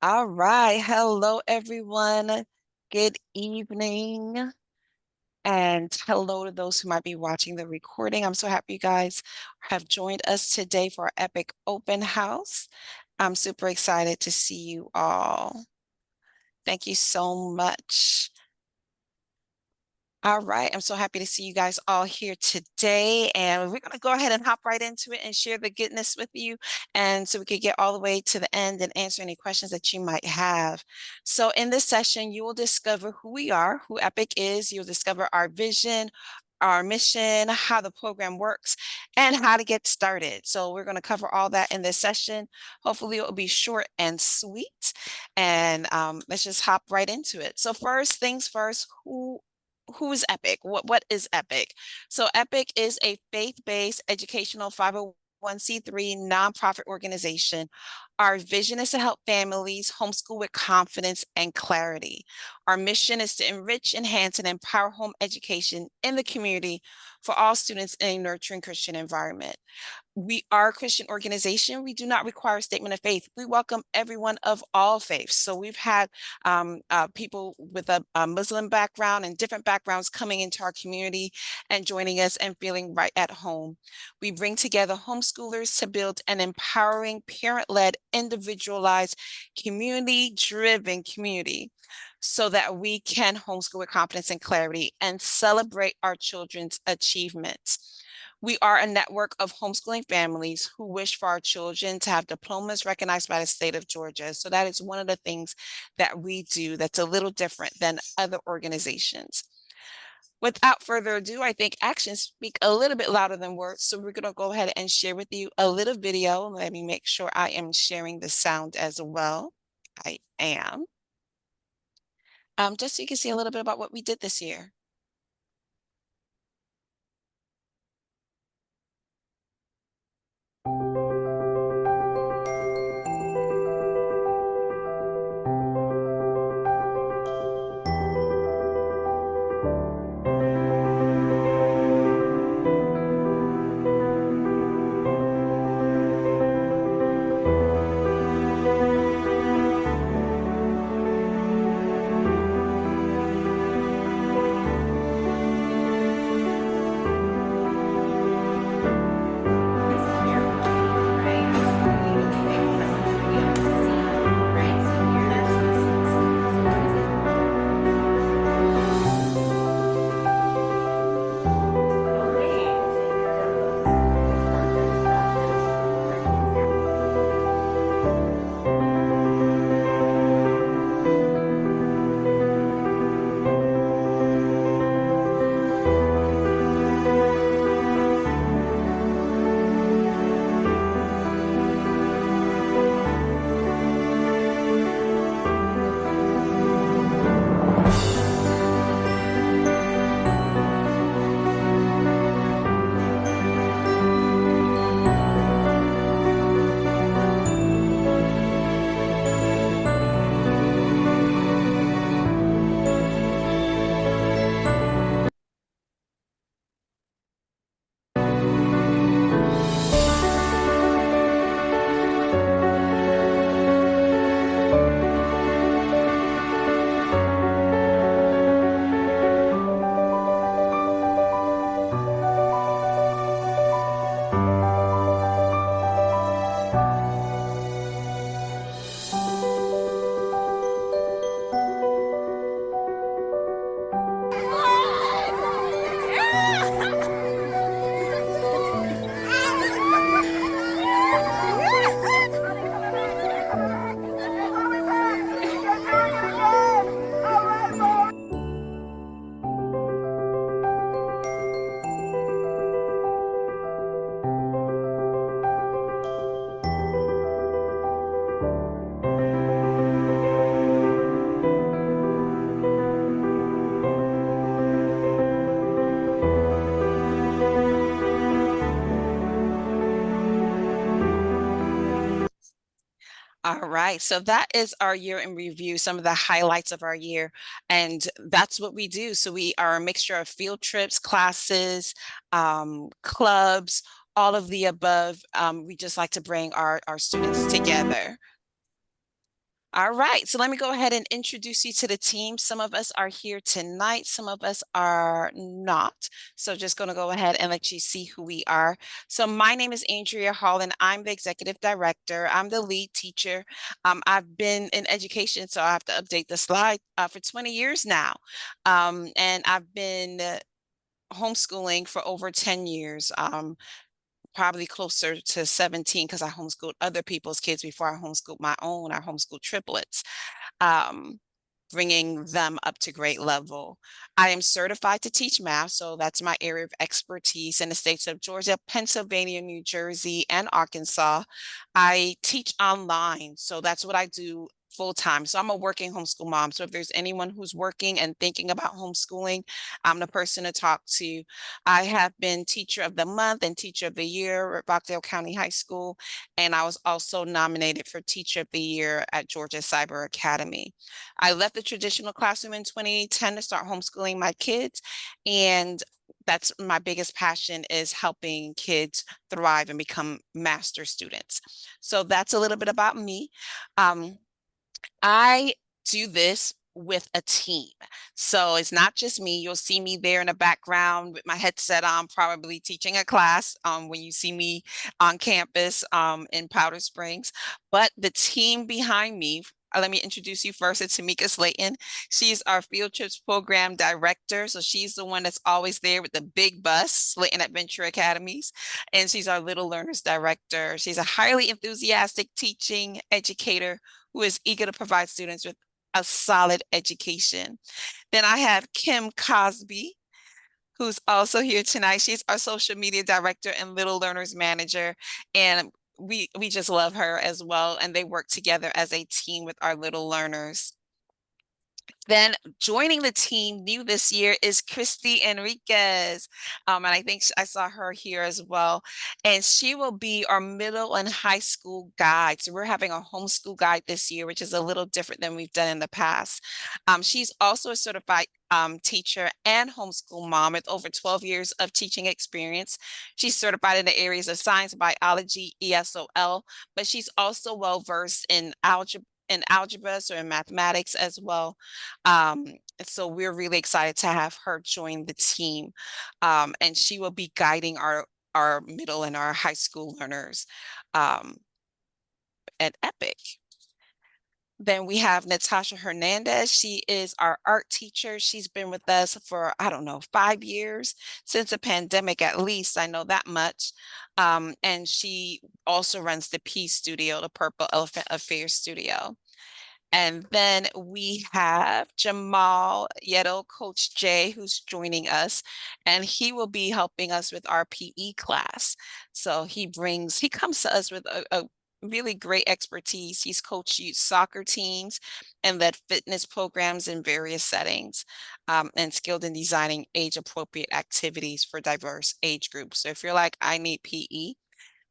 All right. Hello, everyone. Good evening. And hello to those who might be watching the recording. I'm so happy you guys have joined us today for our EPIC Open House. I'm super excited to see you all. Thank you so much. All right. I'm so happy to see you guys all here today. And we're going to go ahead and hop right into it and share the goodness with you. And so we could get all the way to the end and answer any questions that you might have. So in this session, you will discover who we are, who EPIC is. You'll discover our vision, our mission, how the program works, and how to get started. So we're going to cover all that in this session. Hopefully it will be short and sweet. And let's just hop right into it. So first things first, who is EPIC? What is EPIC? So EPIC is a faith-based educational 501c3 nonprofit organization. Our vision is to help families homeschool with confidence and clarity. Our mission is to enrich, enhance, and empower home education in the community for all students in a nurturing Christian environment. We are a Christian organization. We do not require a statement of faith. We welcome everyone of all faiths. So we've had people with a Muslim background and different backgrounds coming into our community and joining us and feeling right at home. We bring together homeschoolers to build an empowering, parent-led, individualized, community-driven community so that we can homeschool with confidence and clarity and celebrate our children's achievements. We are a network of homeschooling families who wish for our children to have diplomas recognized by the state of Georgia. So that is one of the things that we do that's a little different than other organizations. Without further ado, I think actions speak a little bit louder than words. So we're going to go ahead and share with you a little video. Let me make sure I am sharing the sound as well. I am. Just so you can see a little bit about what we did this year. All right, so that is our year in review, some of the highlights of our year, and that's what we do. So we are a mixture of field trips, classes, clubs, all of the above. We just like to bring our students together. All right, so let me go ahead and introduce you to the team. Some of us are here tonight, some of us are not. So just going to go ahead and let you see who we are. So my name is Andrea Hall, and I'm the executive director. I'm the lead teacher. I've been in education, so I have to update the slide for 20 years now. And I've been homeschooling for over 10 years. Probably closer to 17 because I homeschooled other people's kids before I homeschooled my own. I homeschooled triplets, um, bringing them up to grade level. I am certified to teach math, so that's my area of expertise in the states of Georgia, Pennsylvania, New Jersey, and Arkansas. I teach online, so that's what I do full time. So I'm a working homeschool mom. So if there's anyone who's working and thinking about homeschooling, I'm the person to talk to. I have been Teacher of the Month and Teacher of the Year at Rockdale County High School, and I was also nominated for Teacher of the Year at Georgia Cyber Academy. I left the traditional classroom in 2010 to start homeschooling my kids, and that's my biggest passion, is helping kids thrive and become master students. So that's a little bit about me. Um, I do this with a team. So it's not just me. You'll see me there in the background with my headset on, probably teaching a class when you see me on campus in Powder Springs. But the team behind me, let me introduce you first. It's Tamika Slayton. She's our field trips program director. So she's the one that's always there with the big bus, Slayton Adventure Academies. And she's our Little Learners director. She's a highly enthusiastic teaching educator who is eager to provide students with a solid education. Then I have Kim Cosby, who's also here tonight. She's our social media director and Little Learners manager. And we just love her as well. And they work together as a team with our little learners. Then joining the team new this year is Christy Enriquez. And I think I saw her here as well. And she will be our middle and high school guide. So we're having a homeschool guide this year, which is a little different than we've done in the past. She's also a certified teacher and homeschool mom with over 12 years of teaching experience. She's certified in the areas of science, biology, ESOL, but she's also well versed in algebra, so in mathematics as well. Um, so we're really excited to have her join the team. And she will be guiding our middle and our high school learners at EPIC. Then we have Natasha Hernandez. She is our art teacher. She's been with us for, I don't know, 5 years, since the pandemic at least. I know that much. And she also runs the P Studio, the Purple Elephant Affairs Studio. And then we have Jamal Yeto, Coach Jay, who's joining us, and he will be helping us with our PE class. So he comes to us with a really great expertise. He's coached youth soccer teams and led fitness programs in various settings, and skilled in designing age-appropriate activities for diverse age groups. So if you're like, I need PE,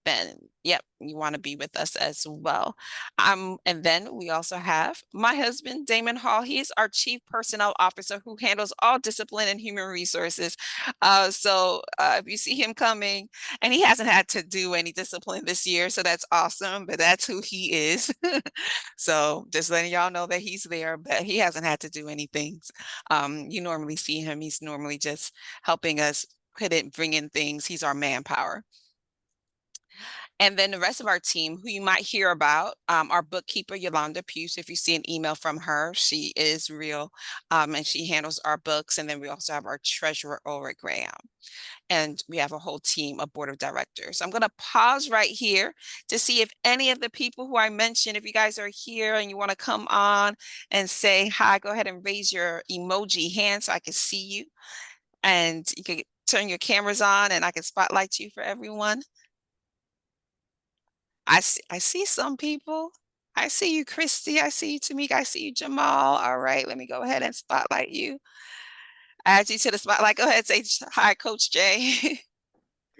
then yep, you want to be with us as well. And then we also have my husband, Damon Hall. He is our Chief Personnel Officer who handles all discipline and human resources. If you see him coming, and he hasn't had to do any discipline this year, so that's awesome, but that's who he is. So just letting y'all know that he's there, but he hasn't had to do anything. You normally see him, he's normally just helping us bring in things. He's our manpower. And then the rest of our team, who you might hear about, our bookkeeper, Yolanda Pugh. So if you see an email from her, she is real, and she handles our books. And then we also have our treasurer, Ulrich Graham. And we have a whole team, a board of directors. I'm going to pause right here to see if any of the people who I mentioned, if you guys are here and you want to come on and say hi, go ahead and raise your emoji hand so I can see you. And you can turn your cameras on and I can spotlight you for everyone. I see some people. I see you, Christy. I see you, Tamika. I see you, Jamal. All right, let me go ahead and spotlight you. Add you to the spotlight. Go ahead, say hi, Coach Jay.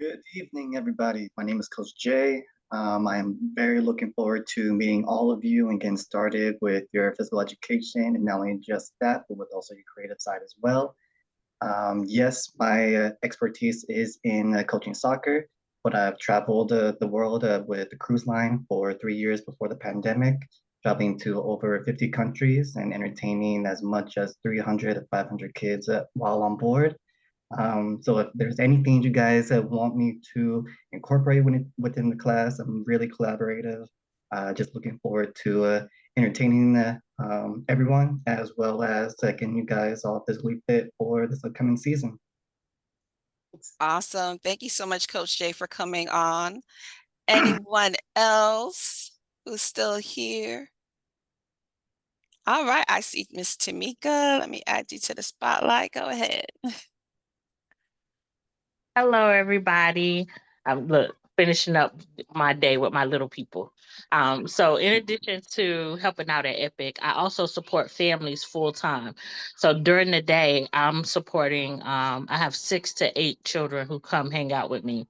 Good evening, everybody. My name is Coach Jay. I am very looking forward to meeting all of you and getting started with your physical education, and not only just that, but with also your creative side as well. Yes, my expertise is in coaching soccer, but I've traveled the world with the cruise line for 3 years before the pandemic, traveling to over 50 countries and entertaining as much as 300 to 500 kids while on board. So if there's anything you guys want me to incorporate within the class, I'm really collaborative. Just looking forward to entertaining everyone, as well as getting you guys all physically fit for this upcoming season. Awesome. Thank you so much, Coach Jay, for coming on. Anyone else who's still here? All right, I see Miss Tamika. Let me add you to the spotlight. Go ahead. Hello, everybody. Look, finishing up my day with my little people. So in addition to helping out at EPIC, I also support families full time. So during the day, I'm supporting, I have 6 to 8 children who come hang out with me.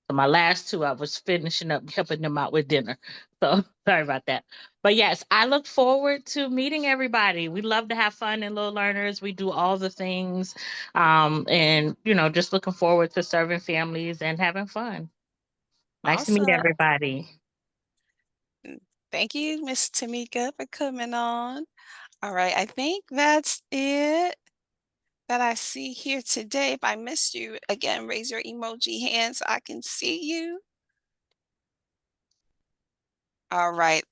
So my last 2, I was finishing up helping them out with dinner. So sorry about that. But yes, I look forward to meeting everybody. We love to have fun in Little Learners. We do all the things. And just looking forward to serving families and having fun. Nice to meet Awesome. everybody. Thank you, Miss Tamika, for coming on. All right, I think that's it that I see here today. If I missed you, again, raise your emoji hand so I can see you. All right.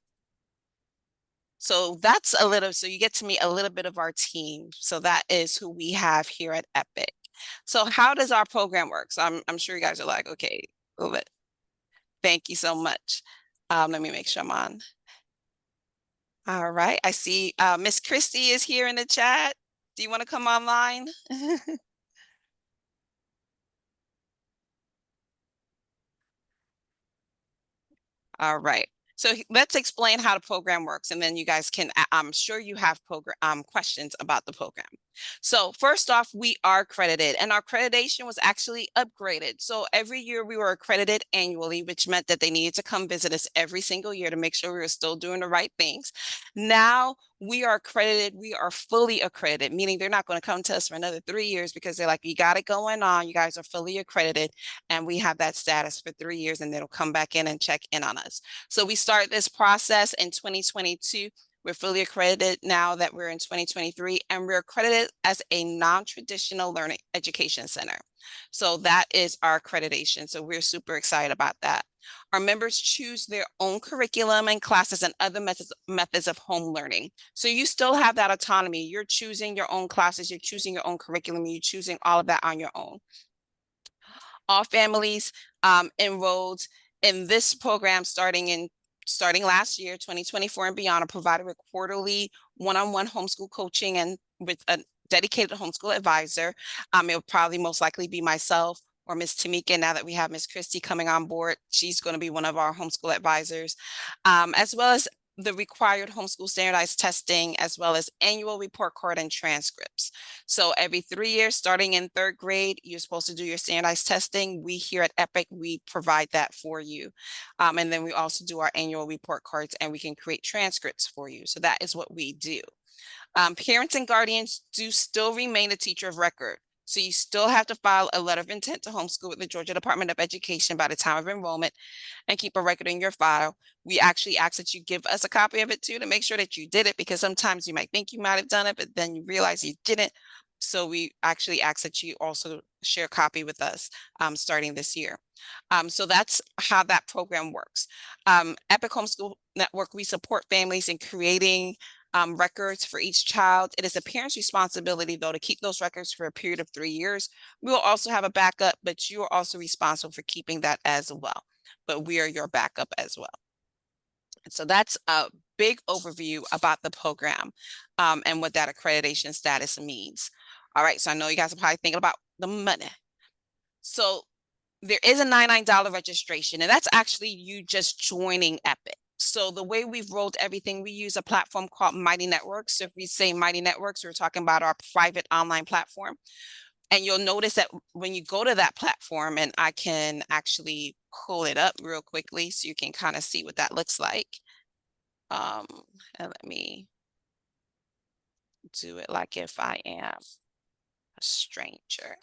So that's so you get to meet a little bit of our team. So that is who we have here at EPIC. So how does our program work? So I'm sure you guys are like, okay, but thank you so much. Let me make sure I'm on. All right, I see Miss Christie is here in the chat. Do you want to come online? All right. So let's explain how the program works, and then you guys can, I'm sure you have questions about the program. So first off, we are accredited, and our accreditation was actually upgraded. So every year we were accredited annually, which meant that they needed to come visit us every single year to make sure we were still doing the right things. Now we are accredited, we are fully accredited, meaning they're not going to come to us for another 3 years because they're like, you got it going on, you guys are fully accredited, and we have that status for 3 years, and they'll come back in and check in on us. So we start this process in 2022. We're fully accredited now that we're in 2023, and we're accredited as a non-traditional learning education center. So that is our accreditation. So we're super excited about that. Our members choose their own curriculum and classes and other methods of home learning. So you still have that autonomy. You're choosing your own classes, you're choosing your own curriculum, you're choosing all of that on your own. All families enrolled in this program starting last year, 2024 and beyond, are provided with quarterly one-on-one homeschool coaching and with a dedicated homeschool advisor. It'll probably most likely be myself or Miss Tamika. Now that we have Miss Christie coming on board, she's going to be one of our homeschool advisors, as well as the required homeschool standardized testing, as well as annual report card and transcripts. So every 3 years, starting in 3rd grade, you're supposed to do your standardized testing. We here at EPIC, we provide that for you. And then we also do our annual report cards, and we can create transcripts for you. So that is what we do. Parents and guardians do still remain a teacher of record. So you still have to file a letter of intent to homeschool with the Georgia Department of Education by the time of enrollment and keep a record in your file. We actually ask that you give us a copy of it too to make sure that you did it, because sometimes you might think you might have done it, but then you realize you didn't. So we actually ask that you also share a copy with us starting this year. So that's how that program works. EPIC Homeschool Network, we support families in creating records for each child. It is a parent's responsibility, though, to keep those records for a period of 3 years. We will also have a backup, but you are also responsible for keeping that as well. But we are your backup as well. And so that's a big overview about the program and what that accreditation status means. All right, so I know you guys are probably thinking about the money. So there is a $99 registration, and that's actually you just joining EPIC. So the way we've rolled everything, we use a platform called Mighty Networks. So if we say Mighty Networks, we're talking about our private online platform. And you'll notice that when you go to that platform, and I can actually pull it up real quickly so you can kind of see what that looks like. And let me do it like if I am a stranger.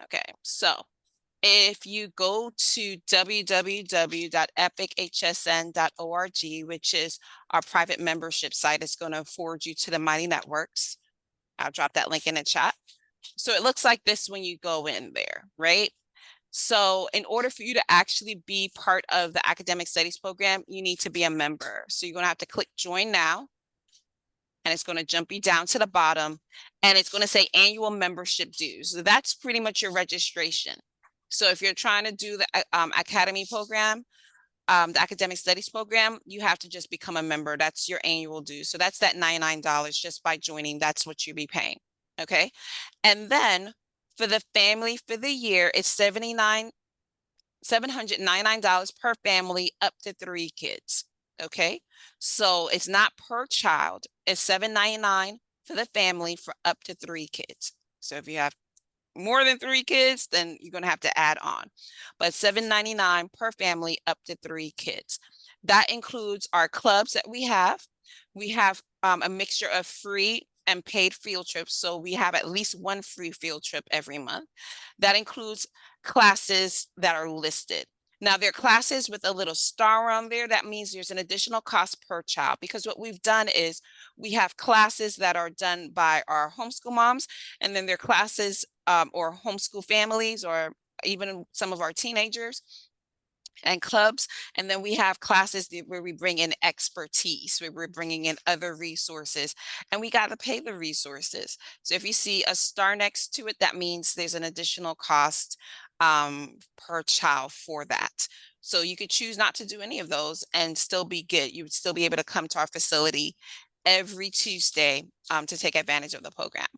Okay, so If you go to www.epichsn.org, which is our private membership site, it's going to forward you to the Mighty Networks. I'll drop that link in the chat. So it looks like this when you go in there, right? So in order for you to actually be part of the academic studies program, you need to be a member. So you're going to have to click join now. And it's going to jump you down to the bottom, and it's going to say annual membership dues. So that's pretty much your registration. So if you're trying to do the academy program, the academic studies program, you have to just become a member. That's your annual dues. So that's that $99 just by joining. That's what you'll be paying. Okay. And then for the family for the year, it's $799 per family up to 3 kids. Okay, so it's not per child, it's $799 for the family for up to 3 kids. So if you have more than 3 kids, then you're going to have to add on, but $799 per family up to 3 kids. That includes our clubs that we have. We have a mixture of free and paid field trips. So we have at least one free field trip every month. That includes classes that are listed. Now, there are classes with a little star on there. That means there's an additional cost per child, because what we've done is we have classes that are done by our homeschool moms, and then there are classes or homeschool families, or even some of our teenagers and clubs. And then we have classes where we bring in expertise, where we're bringing in other resources, and we got to pay the resources. So if you see a star next to it, that means there's an additional cost per child for that. So you could choose not to do any of those and still be good. You would still be able to come to our facility every Tuesday to take advantage of the program.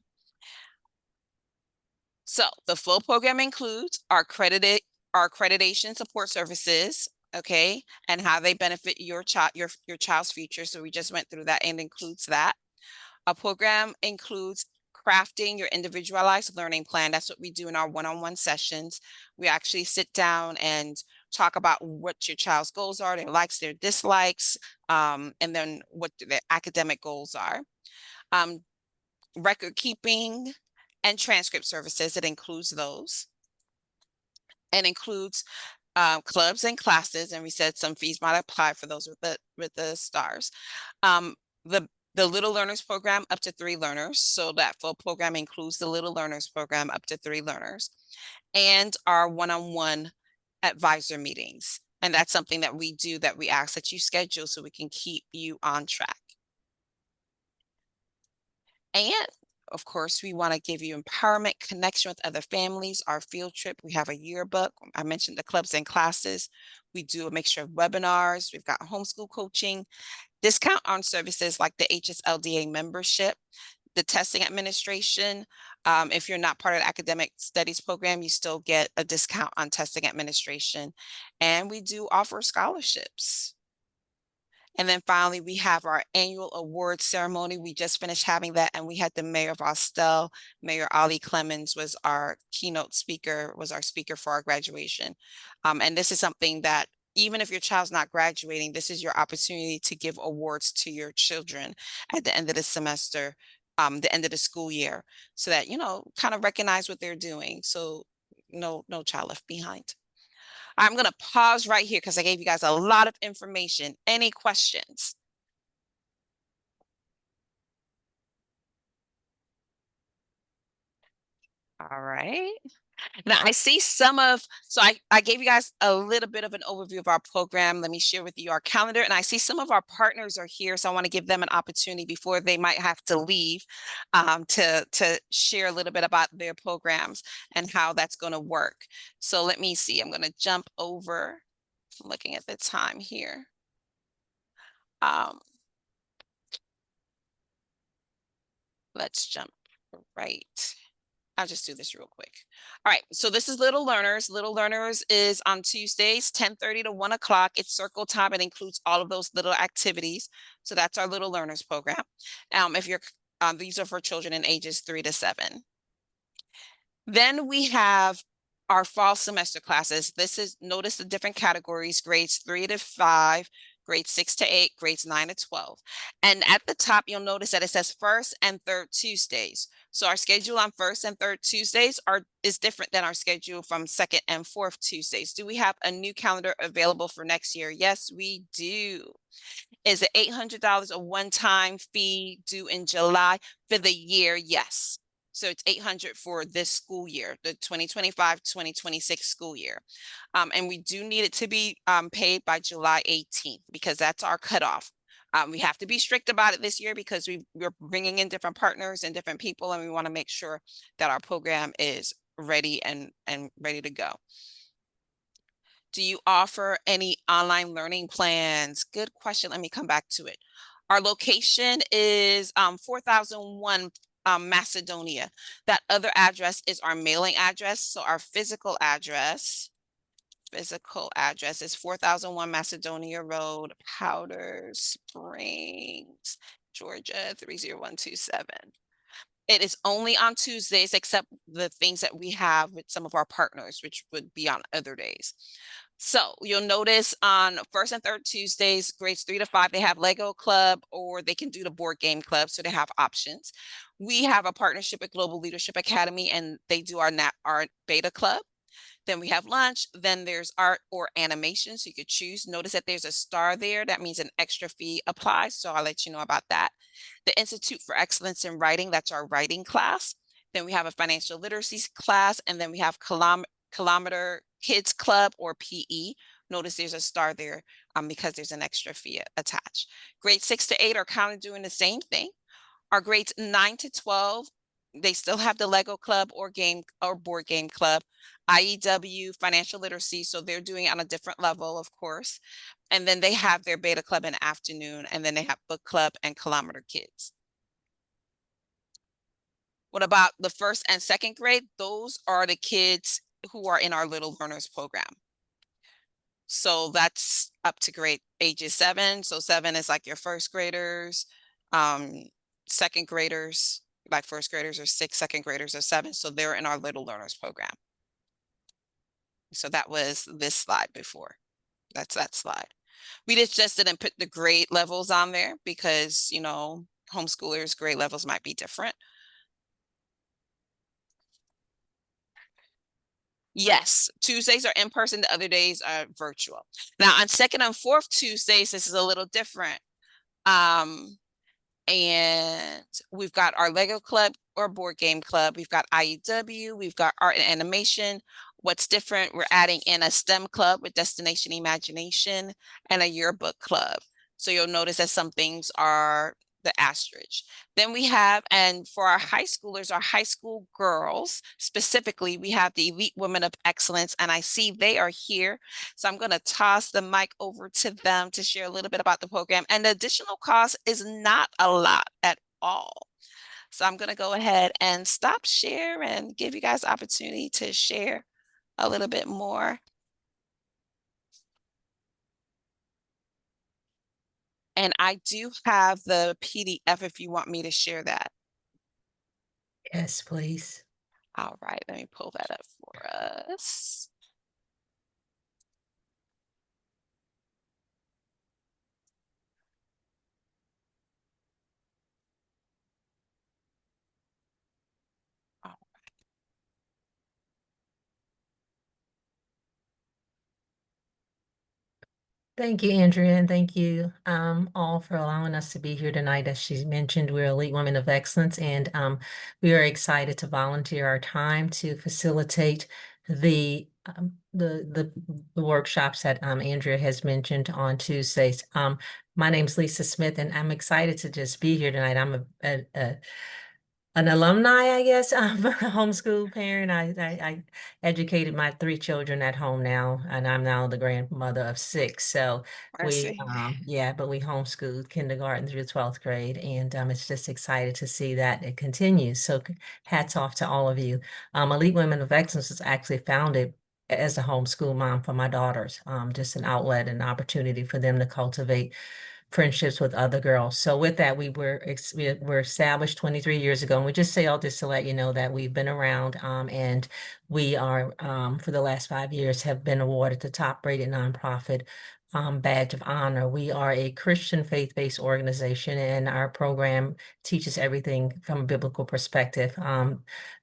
So the full program includes our accreditation support services, okay, and how they benefit your child's future. So we just went through that, and includes that. A program includes crafting your individualized learning plan. That's what we do in our one-on-one sessions. We actually sit down and talk about what your child's goals are, their likes, their dislikes, and then what their academic goals are. Record keeping and transcript services, it includes those, and includes clubs and classes, and we said some fees might apply for those with the stars. The Little Learners program up to 3 learners, so that full program includes the Little Learners program up to 3 learners, and our one-on-one advisor meetings. And that's something that we do, that we ask that you schedule so we can keep you on track. And of course, we want to give you empowerment, connection with other families. Our field trip, we have a yearbook. I mentioned the clubs and classes. We do a mixture of webinars. We've got homeschool coaching, discount on services like the HSLDA membership, the testing administration. If you're not part of the academic studies program, you still get a discount on testing administration. And we do offer scholarships. And then finally, we have our annual award ceremony. We just finished having that, and we had the mayor of Austell, Mayor Ali Clemens was our keynote speaker, was our speaker for our graduation. And this is something that, even if your child's not graduating, this is your opportunity to give awards to your children at the end of the semester, the end of the school year, so that, kind of recognize what they're doing. So no child left behind. I'm going to pause right here because I gave you guys a lot of information. Any questions? All right. Now I see so I gave you guys a little bit of an overview of our program. Let me share with you our calendar. And I see some of our partners are here, so I want to give them an opportunity before they might have to leave to share a little bit about their programs and how that's going to work. So let me see. I'm going to jump over, looking at the time here. Let's jump right. I'll just do this real quick. All right, so this is Little Learners. Little Learners is on Tuesdays, 10:30 to 1 o'clock. It's circle time. It includes all of those little activities. So that's our Little Learners program. These are for children in ages 3 to 7. Then we have our fall semester classes. Notice the different categories: grades 3 to 5, grades 6 to 8, grades 9 to 12. And at the top, you'll notice that it says first and third Tuesdays. So our schedule on first and third Tuesdays is different than our schedule from second and fourth Tuesdays. Do we have a new calendar available for next year? Yes, we do. Is it $800 a one-time fee due in July for the year? Yes. So it's $800 for this school year, the 2025-2026 school year. And we do need it to be paid by July 18th because that's our cutoff. We have to be strict about it this year because we're bringing in different partners and different people, and we want to make sure that our program is ready and ready to go. Do you offer any online learning plans? Good question. Let me come back to it. Our location is 4001 Macedonia. That other address is our mailing address. So our physical address is 4001 Macedonia Road, Powder Springs, Georgia 30127. It is only on Tuesdays, except the things that we have with some of our partners, which would be on other days. So you'll notice on first and third Tuesdays, grades 3 to 5, they have Lego Club or they can do the board game club. So they have options. We have a partnership with Global Leadership Academy and they do our beta club. Then we have lunch. Then there's art or animation. So you could choose. Notice that there's a star there. That means an extra fee applies. So I'll let you know about that. The Institute for Excellence in Writing, that's our writing class. Then we have a financial literacy class. And then we have Kilometer Kids Club or PE. Notice there's a star there because there's an extra fee attached. Grades 6 to 8 are kind of doing the same thing. Our grades 9 to 12, they still have the Lego Club or board game club, IEW, financial literacy. So they're doing it on a different level, of course. And then they have their beta club in the afternoon, and then they have book club and Kilometer Kids. What about the first and second grade? Those are the kids who are in our Little Learners program. So that's up to grade ages 7. So 7 is like your first graders, second graders, like first graders are 6, second graders are 7. So they're in our Little Learners program. So that was this slide before. That's that slide. We just didn't put the grade levels on there because, you know, homeschoolers' grade levels might be different. Yes, Tuesdays are in person, the other days are virtual. Now on second and fourth Tuesdays, this is a little different. And we've got our Lego Club or board game club. We've got IEW, we've got art and animation. What's different, we're adding in a STEM club with Destination Imagination and a yearbook club. So you'll notice that some things are the asterisk. Then we have, and for our high schoolers, our high school girls, specifically, we have the Elite Women of Excellence, and I see they are here. So I'm going to toss the mic over to them to share a little bit about the program. And the additional cost is not a lot at all. So I'm going to go ahead and stop share and give you guys opportunity to share a little bit more. And I do have the PDF if you want me to share that. Yes, please. All right, let me pull that up for us. Thank you, Andrea, and thank you all for allowing us to be here tonight. As she mentioned, we're Elite Women of Excellence, and we are excited to volunteer our time to facilitate the workshops that Andrea has mentioned on Tuesdays. My name's Lisa Smith, and I'm excited to just be here tonight. I'm an alumni, I guess. I'm a homeschool parent. I educated my 3 children at home now, and I'm now the grandmother of 6. So we homeschooled kindergarten through 12th grade, and it's just excited to see that it continues. So hats off to all of you. Elite Women of Excellence was actually founded as a homeschool mom for my daughters, just an outlet and opportunity for them to cultivate friendships with other girls. So with that, we were established 23 years ago. And we just say all this to let you know that we've been around and we are, for the last 5 years, have been awarded the top rated nonprofit badge of honor. We are a Christian faith-based organization, and our program teaches everything from a biblical perspective.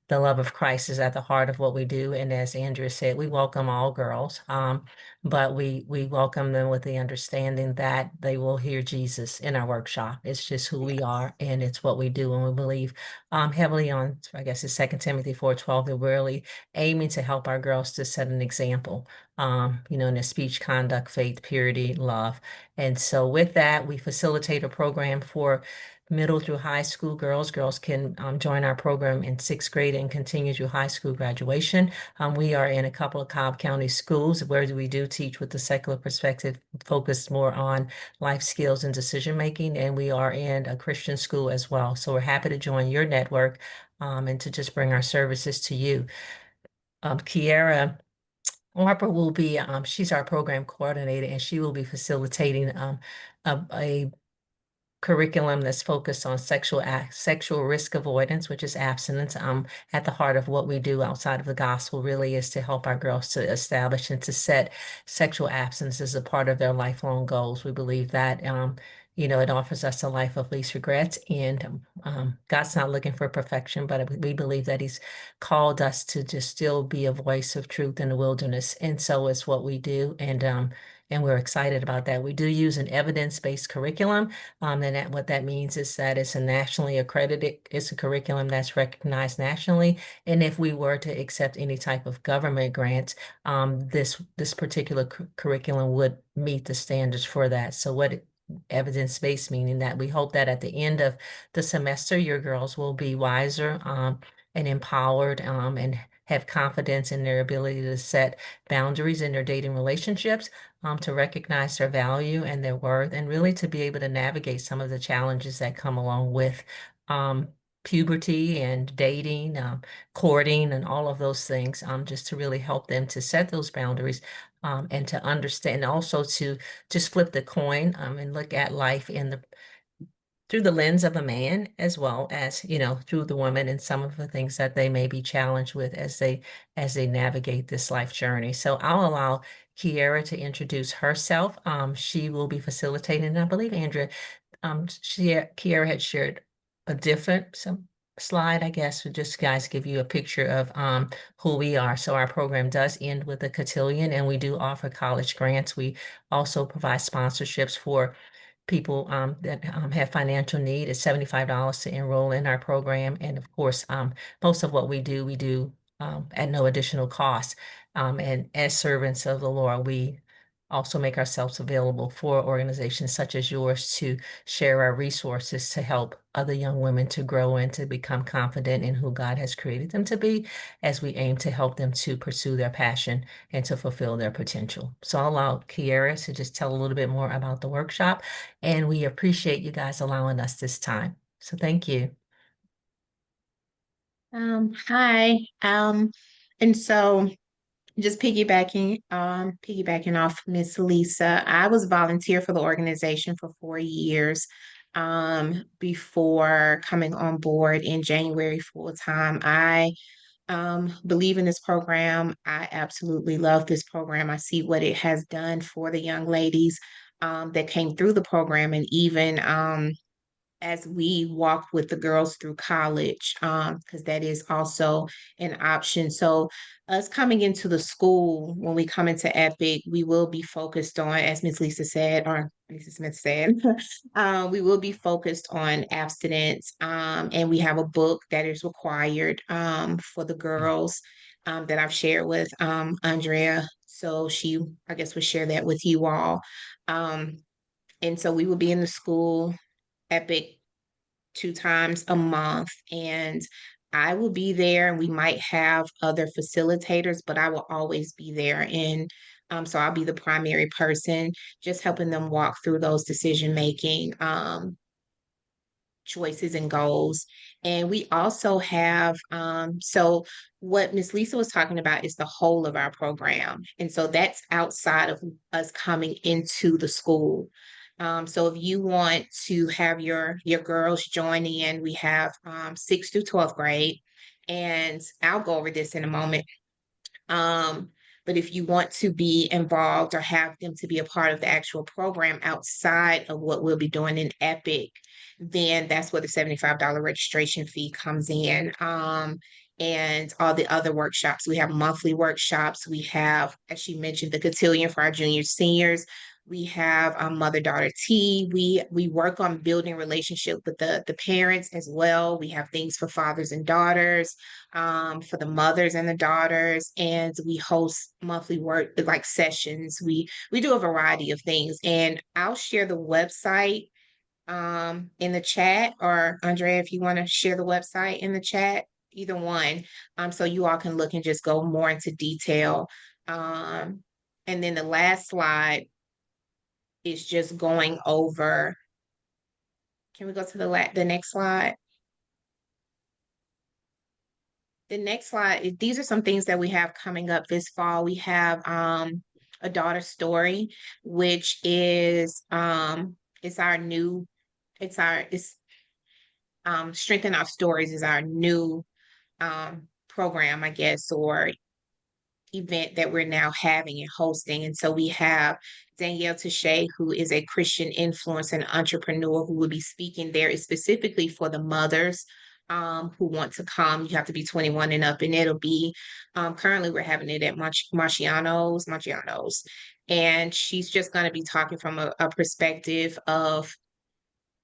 The love of Christ is at the heart of what we do. And as Andrea said, we welcome all girls, but we welcome them with the understanding that they will hear Jesus in our workshop. It's just who we are, and it's what we do. And we believe heavily on, I guess it's 2 Timothy 4:12, that we're really aiming to help our girls to set an example, in their speech, conduct, faith, purity, love. And so with that, we facilitate a program for middle through high school girls. Girls can join our program in 6th grade and continue through high school graduation. We are in a couple of Cobb County schools where we do teach with the secular perspective, focused more on life skills and decision making. And we are in a Christian school as well. So we're happy to join your network and to just bring our services to you. Kiara Harper will be, she's our program coordinator, and she will be facilitating a curriculum that's focused on sexual risk avoidance, which is abstinence. At the heart of what we do outside of the gospel really is to help our girls to establish and to set sexual abstinence as a part of their lifelong goals. We believe that it offers us a life of least regrets, and God's not looking for perfection, but we believe that He's called us to just still be a voice of truth in the wilderness. And so it's what we do, and we're excited about that. We do use an evidence-based curriculum, and what that means is that it's a nationally accredited, it's a curriculum that's recognized nationally. And if we were to accept any type of government grants, this particular curriculum would meet the standards for that. So what evidence-based, meaning that we hope that at the end of the semester, your girls will be wiser and empowered and have confidence in their ability to set boundaries in their dating relationships, to recognize their value and their worth, and really to be able to navigate some of the challenges that come along with puberty and dating, courting, and all of those things, just to really help them to set those boundaries and to understand, also to just flip the coin and look at life through the lens of a man, as well as, through the woman, and some of the things that they may be challenged with as they navigate this life journey. So I'll allow Kiara to introduce herself. She will be facilitating, and I believe Andrea, Kiara had shared a different slide, I guess, to just guys give you a picture of who we are. So our program does end with a cotillion, and we do offer college grants. We also provide sponsorships for people that have financial need. It's $75 to enroll in our program. And of course, most of what we do at no additional cost. And as servants of the Lord, we also make ourselves available for organizations such as yours to share our resources to help other young women to grow and to become confident in who God has created them to be, as we aim to help them to pursue their passion and to fulfill their potential. So I'll allow Kiara to just tell a little bit more about the workshop, and we appreciate you guys allowing us this time. So thank you. Hi. And so just piggybacking off Miss Lisa, I was volunteer for the organization for 4 years before coming on board in January full time. I believe in this program. I absolutely love this program. I see what it has done for the young ladies that came through the program, and even as we walk with the girls through college, because that is also an option. So us coming into the school, when we come into EPIC, we will be focused on, as Ms. Lisa said, or Lisa Smith said, we will be focused on abstinence. And we have a book that is required for the girls that I've shared with Andrea. So she, I guess, will share that with you all. And so we will be in the school EPIC 2 times a month, and I will be there, and we might have other facilitators, but I will always be there. And so I'll be the primary person, just helping them walk through those decision-making choices and goals. And we also have, so what Miss Lisa was talking about is the whole of our program. And so that's outside of us coming into the school. So if you want to have your girls join in, we have 6th through 12th grade, and I'll go over this in a moment. But if you want to be involved or have them to be a part of the actual program outside of what we'll be doing in EPIC, then that's where the $75 registration fee comes in. And all the other workshops. We have monthly workshops. We have, as she mentioned, the cotillion for our juniors, seniors. We have mother-daughter tea. We work on building relationship with the parents as well. We have things for fathers and daughters, for the mothers and the daughters, and we host monthly work like sessions. We do a variety of things, and I'll share the website in the chat, or Andrea, if you want to share the website in the chat, either one, so you all can look and just go more into detail. And then the last slide is just going over. Can we go to the next slide? The next slide, these are some things that we have coming up this fall. We have a daughter story, which is it's our new, it's Strengthen Our Stories is our new program, I guess, or event that we're now having and hosting. And so we have Danielle Touche, who is a Christian influencer and entrepreneur, who will be speaking there. It's specifically for the mothers who want to come. You have to be 21 and up, and it'll be currently we're having it at Marciano's, and she's just going to be talking from a perspective of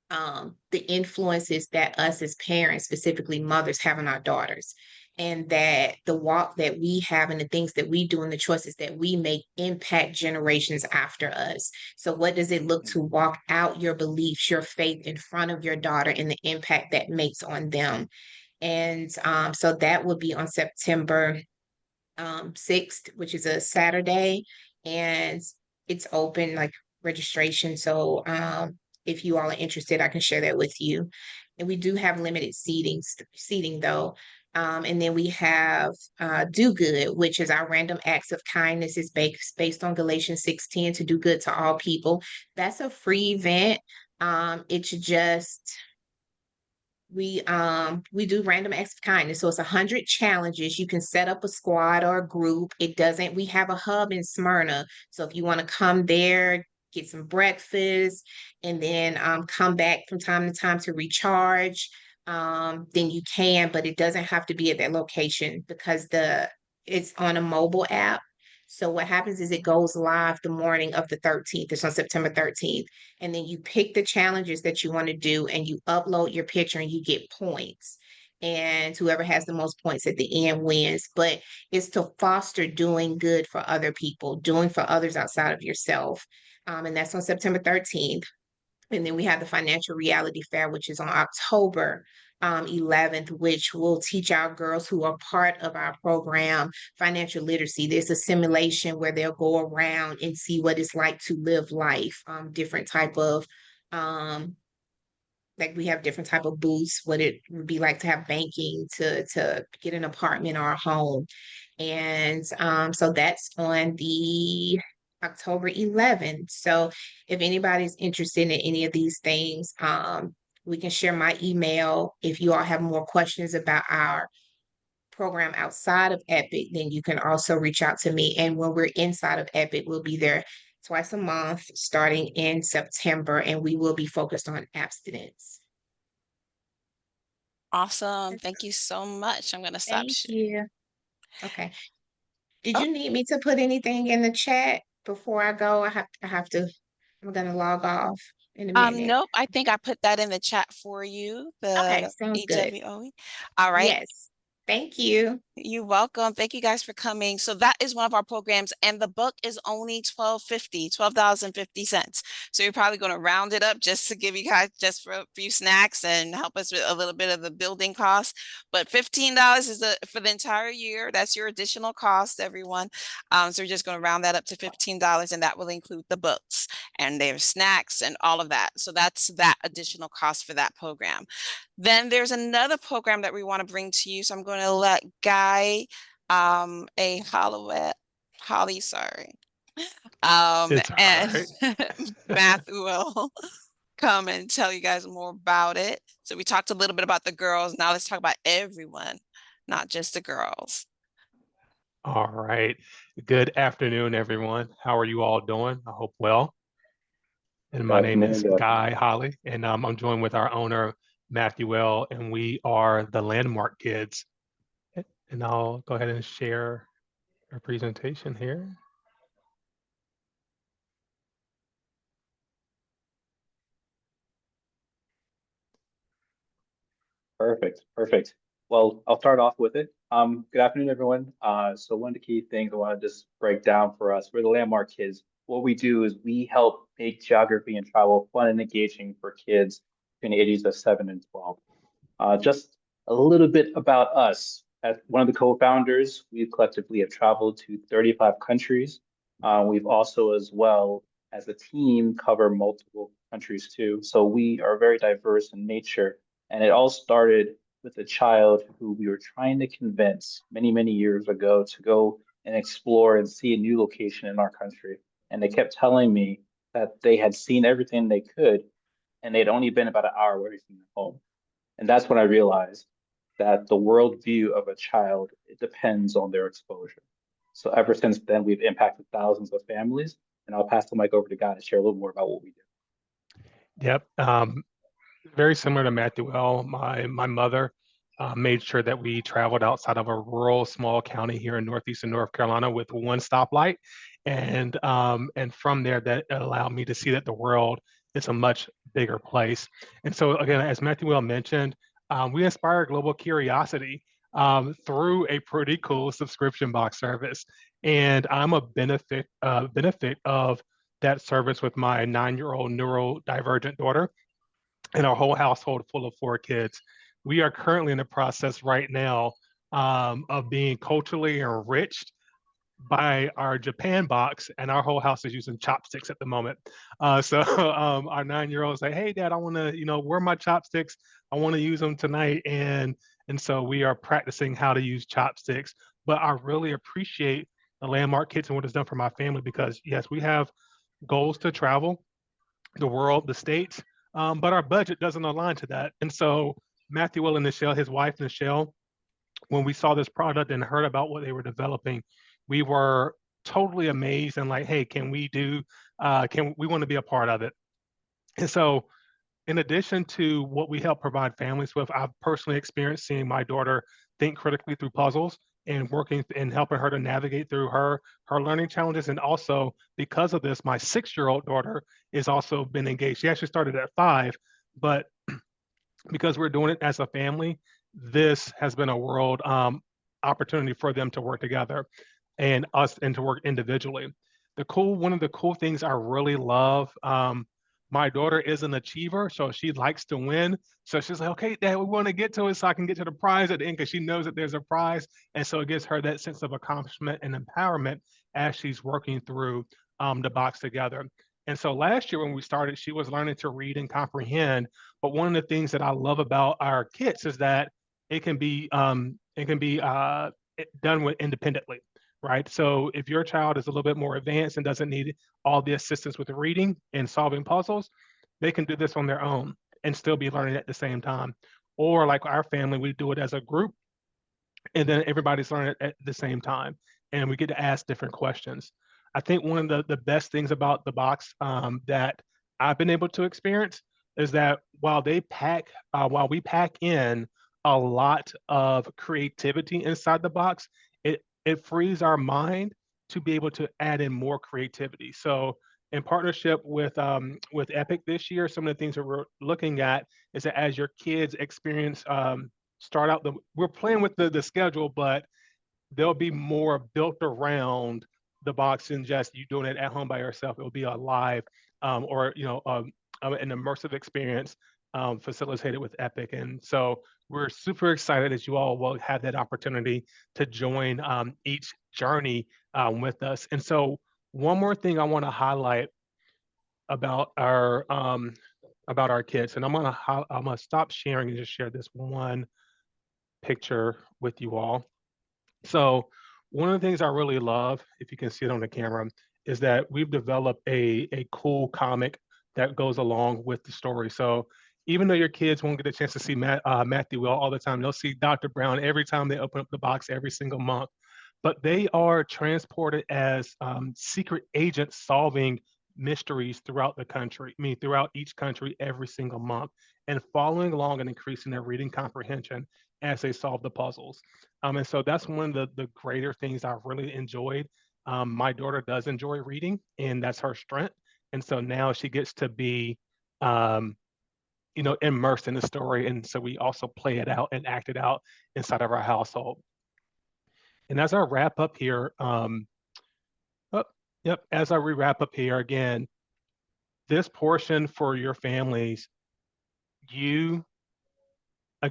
the influences that us as parents, specifically mothers, have on our daughters, and that the walk that we have and the things that we do and the choices that we make impact generations after us. So what does it look to walk out your beliefs, your faith in front of your daughter, and the impact that makes on them? And so that will be on September 6th, which is a Saturday, and it's open like registration. So if you all are interested, I can share that with you. And we do have limited seating though. And then we have Do Good, which is our random acts of kindness. Is based on Galatians 6:10, to do good to all people. That's a free event. It's just we do random acts of kindness. So it's 100 challenges. You can set up a squad or a group. We have a hub in Smyrna. So if you want to come there, get some breakfast, and then come back from time to time to recharge, then you can, but it doesn't have to be at that location because it's on a mobile app. So what happens is it goes live the morning of the 13th. It's on September 13th. And then you pick the challenges that you want to do and you upload your picture and you get points. And whoever has the most points at the end wins. But it's to foster doing good for other people, doing for others outside of yourself. And that's on September 13th. And then we have the Financial Reality Fair, which is on October 11th, which will teach our girls who are part of our program financial literacy. There's a simulation where they'll go around and see what it's like to live life, different type of like we have different type of booths, what it would be like to have banking, to get an apartment or a home. And so that's on the October 11th. So if anybody's interested in any of these things, we can share my email. If you all have more questions about our program outside of EPIC, then you can also reach out to me. And when we're inside of EPIC, we'll be there twice a month starting in September, and we will be focused on abstinence. Awesome. Thank you so much. I'm going to stop. Thank you. Okay. Did you need me to put anything in the chat before I go? I'm gonna log off in a minute. Nope. I think I put that in the chat for you. Okay, The sounds good. EWOE. All right. Yes. Thank you. You're welcome. Thank you guys for coming. So that is one of our programs, and the book is only $12.50. So you're probably going to round it up just to give you guys just for a few snacks and help us with a little bit of the building costs. But $15 is for the entire year. That's your additional cost, everyone. So we're just going to round that up to $15, and that will include the books and their snacks and all of that. So that's that additional cost for that program. Then there's another program that we want to bring to you. So I'm going to let Guy, Holly, sorry. And Matthew will come and tell you guys more about it. So we talked a little bit about the girls. Now let's talk about everyone, not just the girls. All right. Good afternoon, everyone. How are you all doing? I hope well. And my name is Guy Holly, and I'm joined with our owner, Matthew L., and we are the Landmark Kids. And I'll go ahead and share our presentation here. Perfect. Well, I'll start off with it. Good afternoon, everyone. So one of the key things I want to just break down for us, we're the Landmark Kids. What we do is we help make geography and travel fun and engaging for kids between the ages of 7 and 12. Just a little bit about us. As one of the co-founders, we collectively have traveled to 35 countries. We've also, as well as a team, cover multiple countries too. So we are very diverse in nature. And it all started with a child who we were trying to convince many years ago to go and explore and see a new location in our country. And they kept telling me that they had seen everything they could, and they'd only been about an hour away from their home. And that's when I realized that the worldview of a child, it depends on their exposure. So ever since then, we've impacted thousands of families. And I'll pass the mic over to Guy to share a little more about what we do. Yep. Very similar to Matthew L., my mother made sure that we traveled outside of a rural small county here in northeastern North Carolina with one stoplight. And from there, that allowed me to see that the world is a much bigger place. And so again, as Matthew L. mentioned, we inspire global curiosity through a pretty cool subscription box service. And I'm a benefit of that service with my 9-year-old neurodivergent daughter and our whole household full of 4 kids. We are currently in the process right now of being culturally enriched by our Japan box, and our whole house is using chopsticks at the moment. So our 9-year-old is like, "Hey, Dad, I want to, where are my chopsticks? I want to use them tonight." And so we are practicing how to use chopsticks. But I really appreciate the Landmark Kids and what it's done for my family because yes, we have goals to travel the world, the states, but our budget doesn't align to that. And so Matthew Will and Nichelle, his wife Nichelle, when we saw this product and heard about what they were developing, we were totally amazed and like, hey, can we want to be a part of it? And so in addition to what we help provide families with, I've personally experienced seeing my daughter think critically through puzzles and working and helping her to navigate through her learning challenges. And also because of this, my 6-year-old daughter is also been engaged. She actually started at 5, but because we're doing it as a family, this has been a world opportunity for them to work together and to work individually. One of the cool things I really love, my daughter is an achiever, so she likes to win. So she's like, okay, Dad, we want to get to it so I can get to the prize at the end because she knows that there's a prize. And so it gives her that sense of accomplishment and empowerment as she's working through the box together. And so last year when we started, she was learning to read and comprehend. But one of the things that I love about our kits is that it can be done with independently, right? So if your child is a little bit more advanced and doesn't need all the assistance with reading and solving puzzles, they can do this on their own and still be learning at the same time. Or like our family, we do it as a group and then everybody's learning at the same time and we get to ask different questions. I think one of the best things about the box that I've been able to experience is that while we pack in a lot of creativity inside the box, it frees our mind to be able to add in more creativity. So in partnership with EPIC this year, some of the things that we're looking at is that as your kids experience we're playing with the schedule, but there'll be more built around the box than just you doing it at home by yourself. It will be a live or an immersive experience facilitated with EPIC. And so we're super excited that you all will have that opportunity to join each journey with us. And so one more thing I want to highlight about our kids, and I'm gonna stop sharing and just share this one picture with you all. So one of the things I really love, if you can see it on the camera, is that we've developed a cool comic that goes along with the story. So even though your kids won't get a chance to see Matthew Will all the time, they'll see Dr. Brown every time they open up the box every single month. but they are transported as secret agents solving mysteries throughout the country, throughout each country every single month, and following along and increasing their reading comprehension as they solve the puzzles. And so that's one of the greater things I've really enjoyed. My daughter does enjoy reading, and that's her strength. And so now she gets to be, immersed in the story. And so we also play it out and act it out inside of our household. And as I wrap up here, as I wrap up here again, this portion for your families, you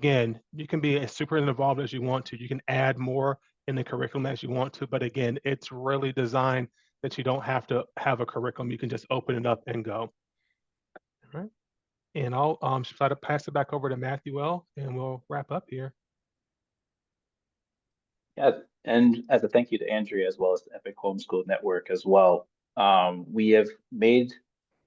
can be as super involved as you want to. You can add more in the curriculum as you want to, but again, it's really designed that you don't have to have a curriculum. You can just open it up and go. All right. And I'll try to pass it back over to Matthew L, and we'll wrap up here. Yeah, and as a thank you to Andrea, as well as the EPIC Homeschool Network as well, we have made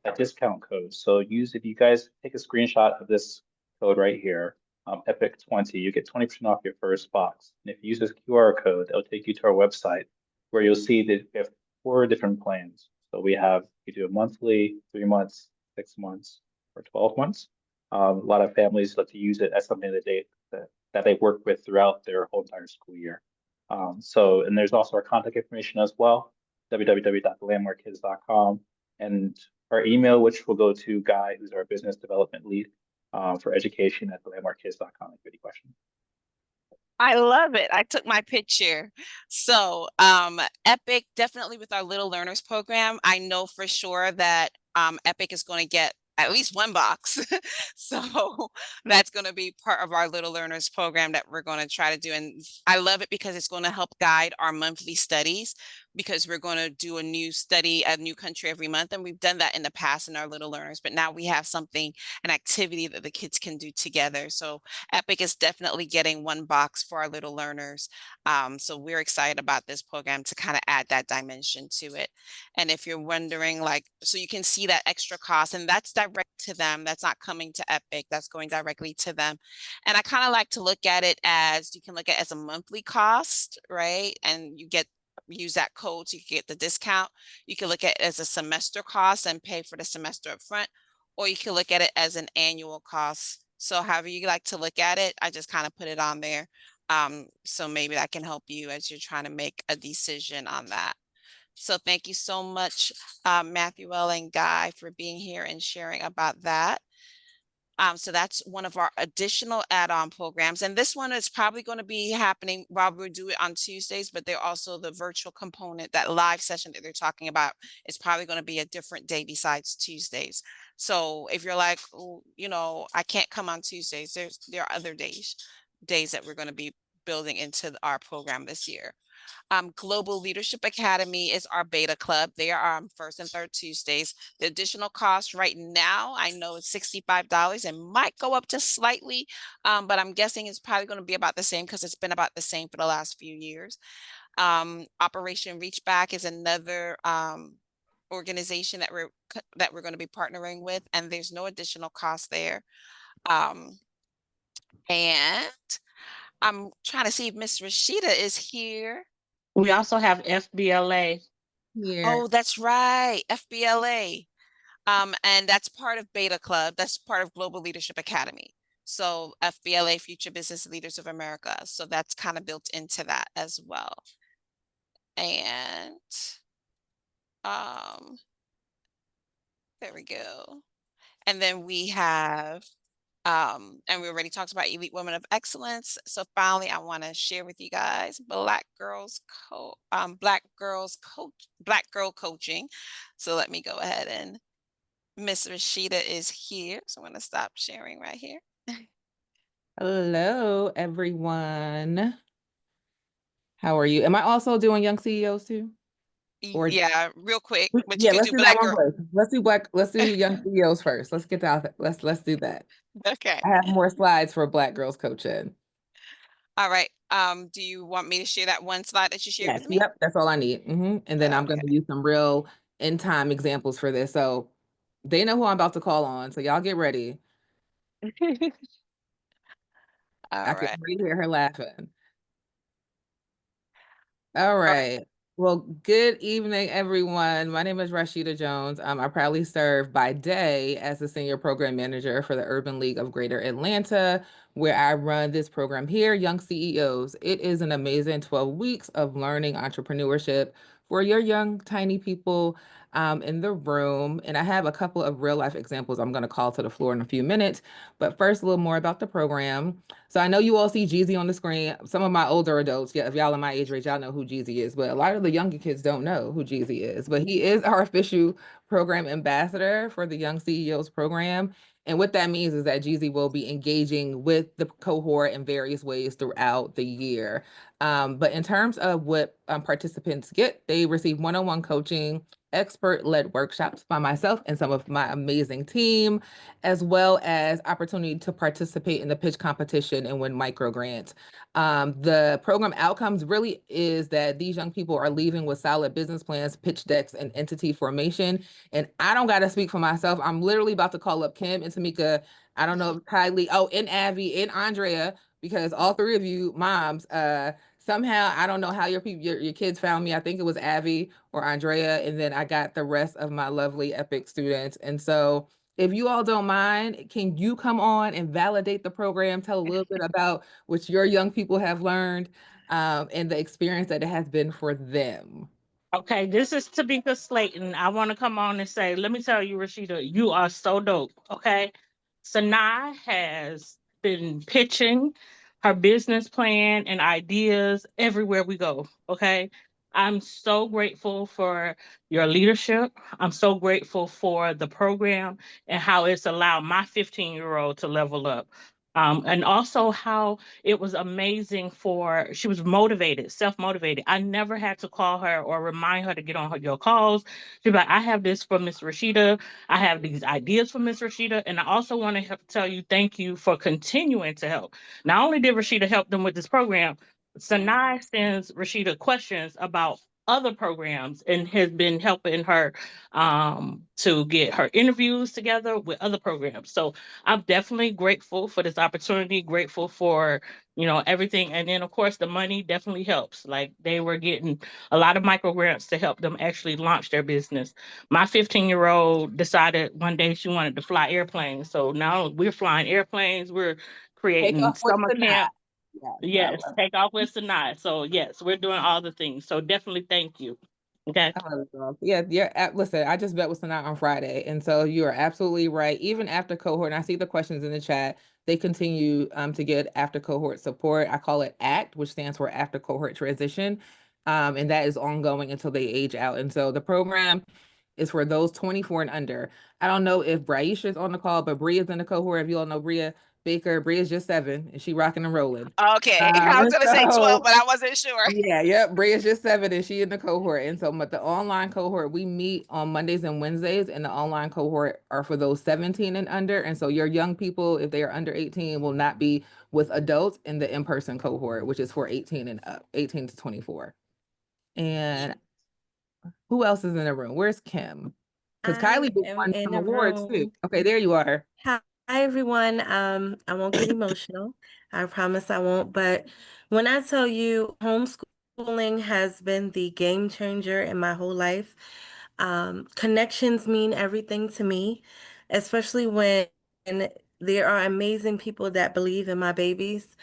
a discount code. So if you guys take a screenshot of this code right here, EPIC20, you get 20% off your first box. And if you use this QR code, it'll take you to our website where you'll see that we have 4 different plans. So we do a monthly, 3 months, 6 months, or 12 months. A lot of families like to use it as something that they work with throughout their whole entire school year. And there's also our contact information as well, www.thelandmarkkids.com, and our email, which will go to Guy, who's our business development lead for education at thelandmarkkids.com. If you have any questions. I love it. I took my picture. So EPIC, definitely with our Little Learners program, I know for sure that EPIC is going to get at least 1 box. So that's going to be part of our Little Learners program that we're going to try to do. And I love it because it's going to help guide our monthly studies, because we're going to do a new study, a new country every month. And we've done that in the past in our Little Learners, but now we have an activity that the kids can do together. So EPIC is definitely getting 1 box for our Little Learners. So we're excited about this program to kind of add that dimension to it. And if you're wondering, so you can see that extra cost, and that's direct to them. That's not coming to EPIC. That's going directly to them. And I kind of like to look at it as, you can look at it as a monthly cost, right? And you use that code so you can get the discount. You can look at it as a semester cost and pay for the semester up front, or you can look at it as an annual cost. So however you like to look at it, I just kind of put it on there. So maybe that can help you as you're trying to make a decision on that. So thank you so much, Matthew L and Guy, for being here and sharing about that. So that's one of our additional add-on programs. And this one is probably going to be happening while we do it on Tuesdays, but they're also the virtual component, that live session that they're talking about is probably going to be a different day besides Tuesdays. So if you're like, oh, I can't come on Tuesdays, there are other days that we're going to be building into our program this year. Global Leadership Academy is our beta club. They are on 1st and 3rd Tuesdays. The additional cost right now, I know it's $65 and might go up just slightly, but I'm guessing it's probably going to be about the same because it's been about the same for the last few years. Operation Reach Back is another organization that we're going to be partnering with, and there's no additional cost there. And I'm trying to see if Miss Rashida is here. We also have FBLA here. Oh, that's right, FBLA. And that's part of Beta Club. That's part of Global Leadership Academy. So FBLA, Future Business Leaders of America. So that's kind of built into that as well. And there we go. And then we have and we already talked about Elite Women of Excellence. So finally, I want to share with you guys Black Girl Coaching. So let me go ahead, and Miss Rashida is here. So I'm going to stop sharing right here. Hello, everyone. How are you? Am I also doing Young CEOs too? Or yeah, real quick. But yeah, you let's can do Black that one Girl. first. Let's do Young CEOs first. Let's get that. Let's do that. Okay. I have more slides for Black Girls Coaching. All right. Do you want me to share that one slide that you shared with me? Yep, that's all I need. And then I'm going to use some real in-time examples for this. So they know who I'm about to call on. So y'all get ready. All I can right. already hear her laughing. All right. Well, good evening, everyone. My name is Rashida Jones. I proudly serve by day as the Senior Program Manager for the Urban League of Greater Atlanta, where I run this program here, Young CEOs. It is an amazing 12 weeks of learning entrepreneurship for your young, tiny people in the room. And I have a couple of real life examples I'm going to call to the floor in a few minutes. But first, a little more about the program. So I know you all see Jeezy on the screen. Some of my older adults, yeah, if y'all in my age range, y'all know who Jeezy is. But a lot of the younger kids don't know who Jeezy is. But he is our official program ambassador for the Young CEOs program. And what that means is that Jeezy will be engaging with the cohort in various ways throughout the year. But in terms of what participants get, they receive one-on-one coaching, expert-led workshops by myself and some of my amazing team, as well as opportunity to participate in the pitch competition and win micro grants. The program outcomes really is that these young people are leaving with solid business plans, pitch decks, and entity formation. And I don't got to speak for myself. I'm literally about to call up Kim and Tamika. I don't know if Kylie, and Abby and Andrea, because all three of you moms, somehow I don't know how your kids found me. I think it was Abby or Andrea, and then I got the rest of my lovely EPIC students. And so if you all don't mind, can you come on and validate the program, tell a little bit about what your young people have learned and the experience that it has been for them? Okay, this is Tamika Slayton. I want to come on and say, let me tell you, Rashida, you are so dope. Okay. Sanaa has been pitching her business plan and ideas everywhere we go. Okay. I'm so grateful for your leadership. I'm so grateful for the program and how it's allowed my 15-year-old to level up. And also how it was amazing she was motivated, self-motivated. I never had to call her or remind her to get on your calls. She's like, I have this for Miss Rashida. I have these ideas for Miss Rashida. And I also want to tell you, thank you for continuing to help. Not only did Rashida help them with this program, Sanaa sends Rashida questions about other programs and has been helping her to get her interviews together with other programs. So I'm definitely grateful for this opportunity, grateful for, everything. And then of course the money definitely helps. Like they were getting a lot of micro grants to help them actually launch their business. My 15-year-old decided one day she wanted to fly airplanes. So now we're flying airplanes, we're Take creating off with summer the knot. camp. Yes, take off with the knot. So yes, we're doing all the things. So definitely thank you. Okay. I love it, girl. Yeah, listen, I just met with Sanaa on Friday. And so you are absolutely right. Even after cohort, and I see the questions in the chat, they continue to get after cohort support. I call it ACT, which stands for after cohort transition. And that is ongoing until they age out. And so the program is for those 24 and under. I don't know if Braisha is on the call, but Bria's in the cohort. If you all know Bria Baker, Bria's just 7 and she rocking and rolling. Okay. I was going to say 12, So but I wasn't sure. yeah, Bria's just 7 and she in the cohort. And so but the online cohort, we meet on Mondays and Wednesdays, and the online cohort are for those 17 and under. And so your young people, if they are under 18, will not be with adults in the in-person cohort, which is for 18 and up, 18 to 24. And who else is in the room? Where's Kim? Because Kylie won in some the awards too. room. Okay, there you are. Hi, everyone. I won't get emotional. I promise I won't. But when I tell you homeschooling has been the game changer in my whole life, connections mean everything to me, especially when there are amazing people that believe in my babies.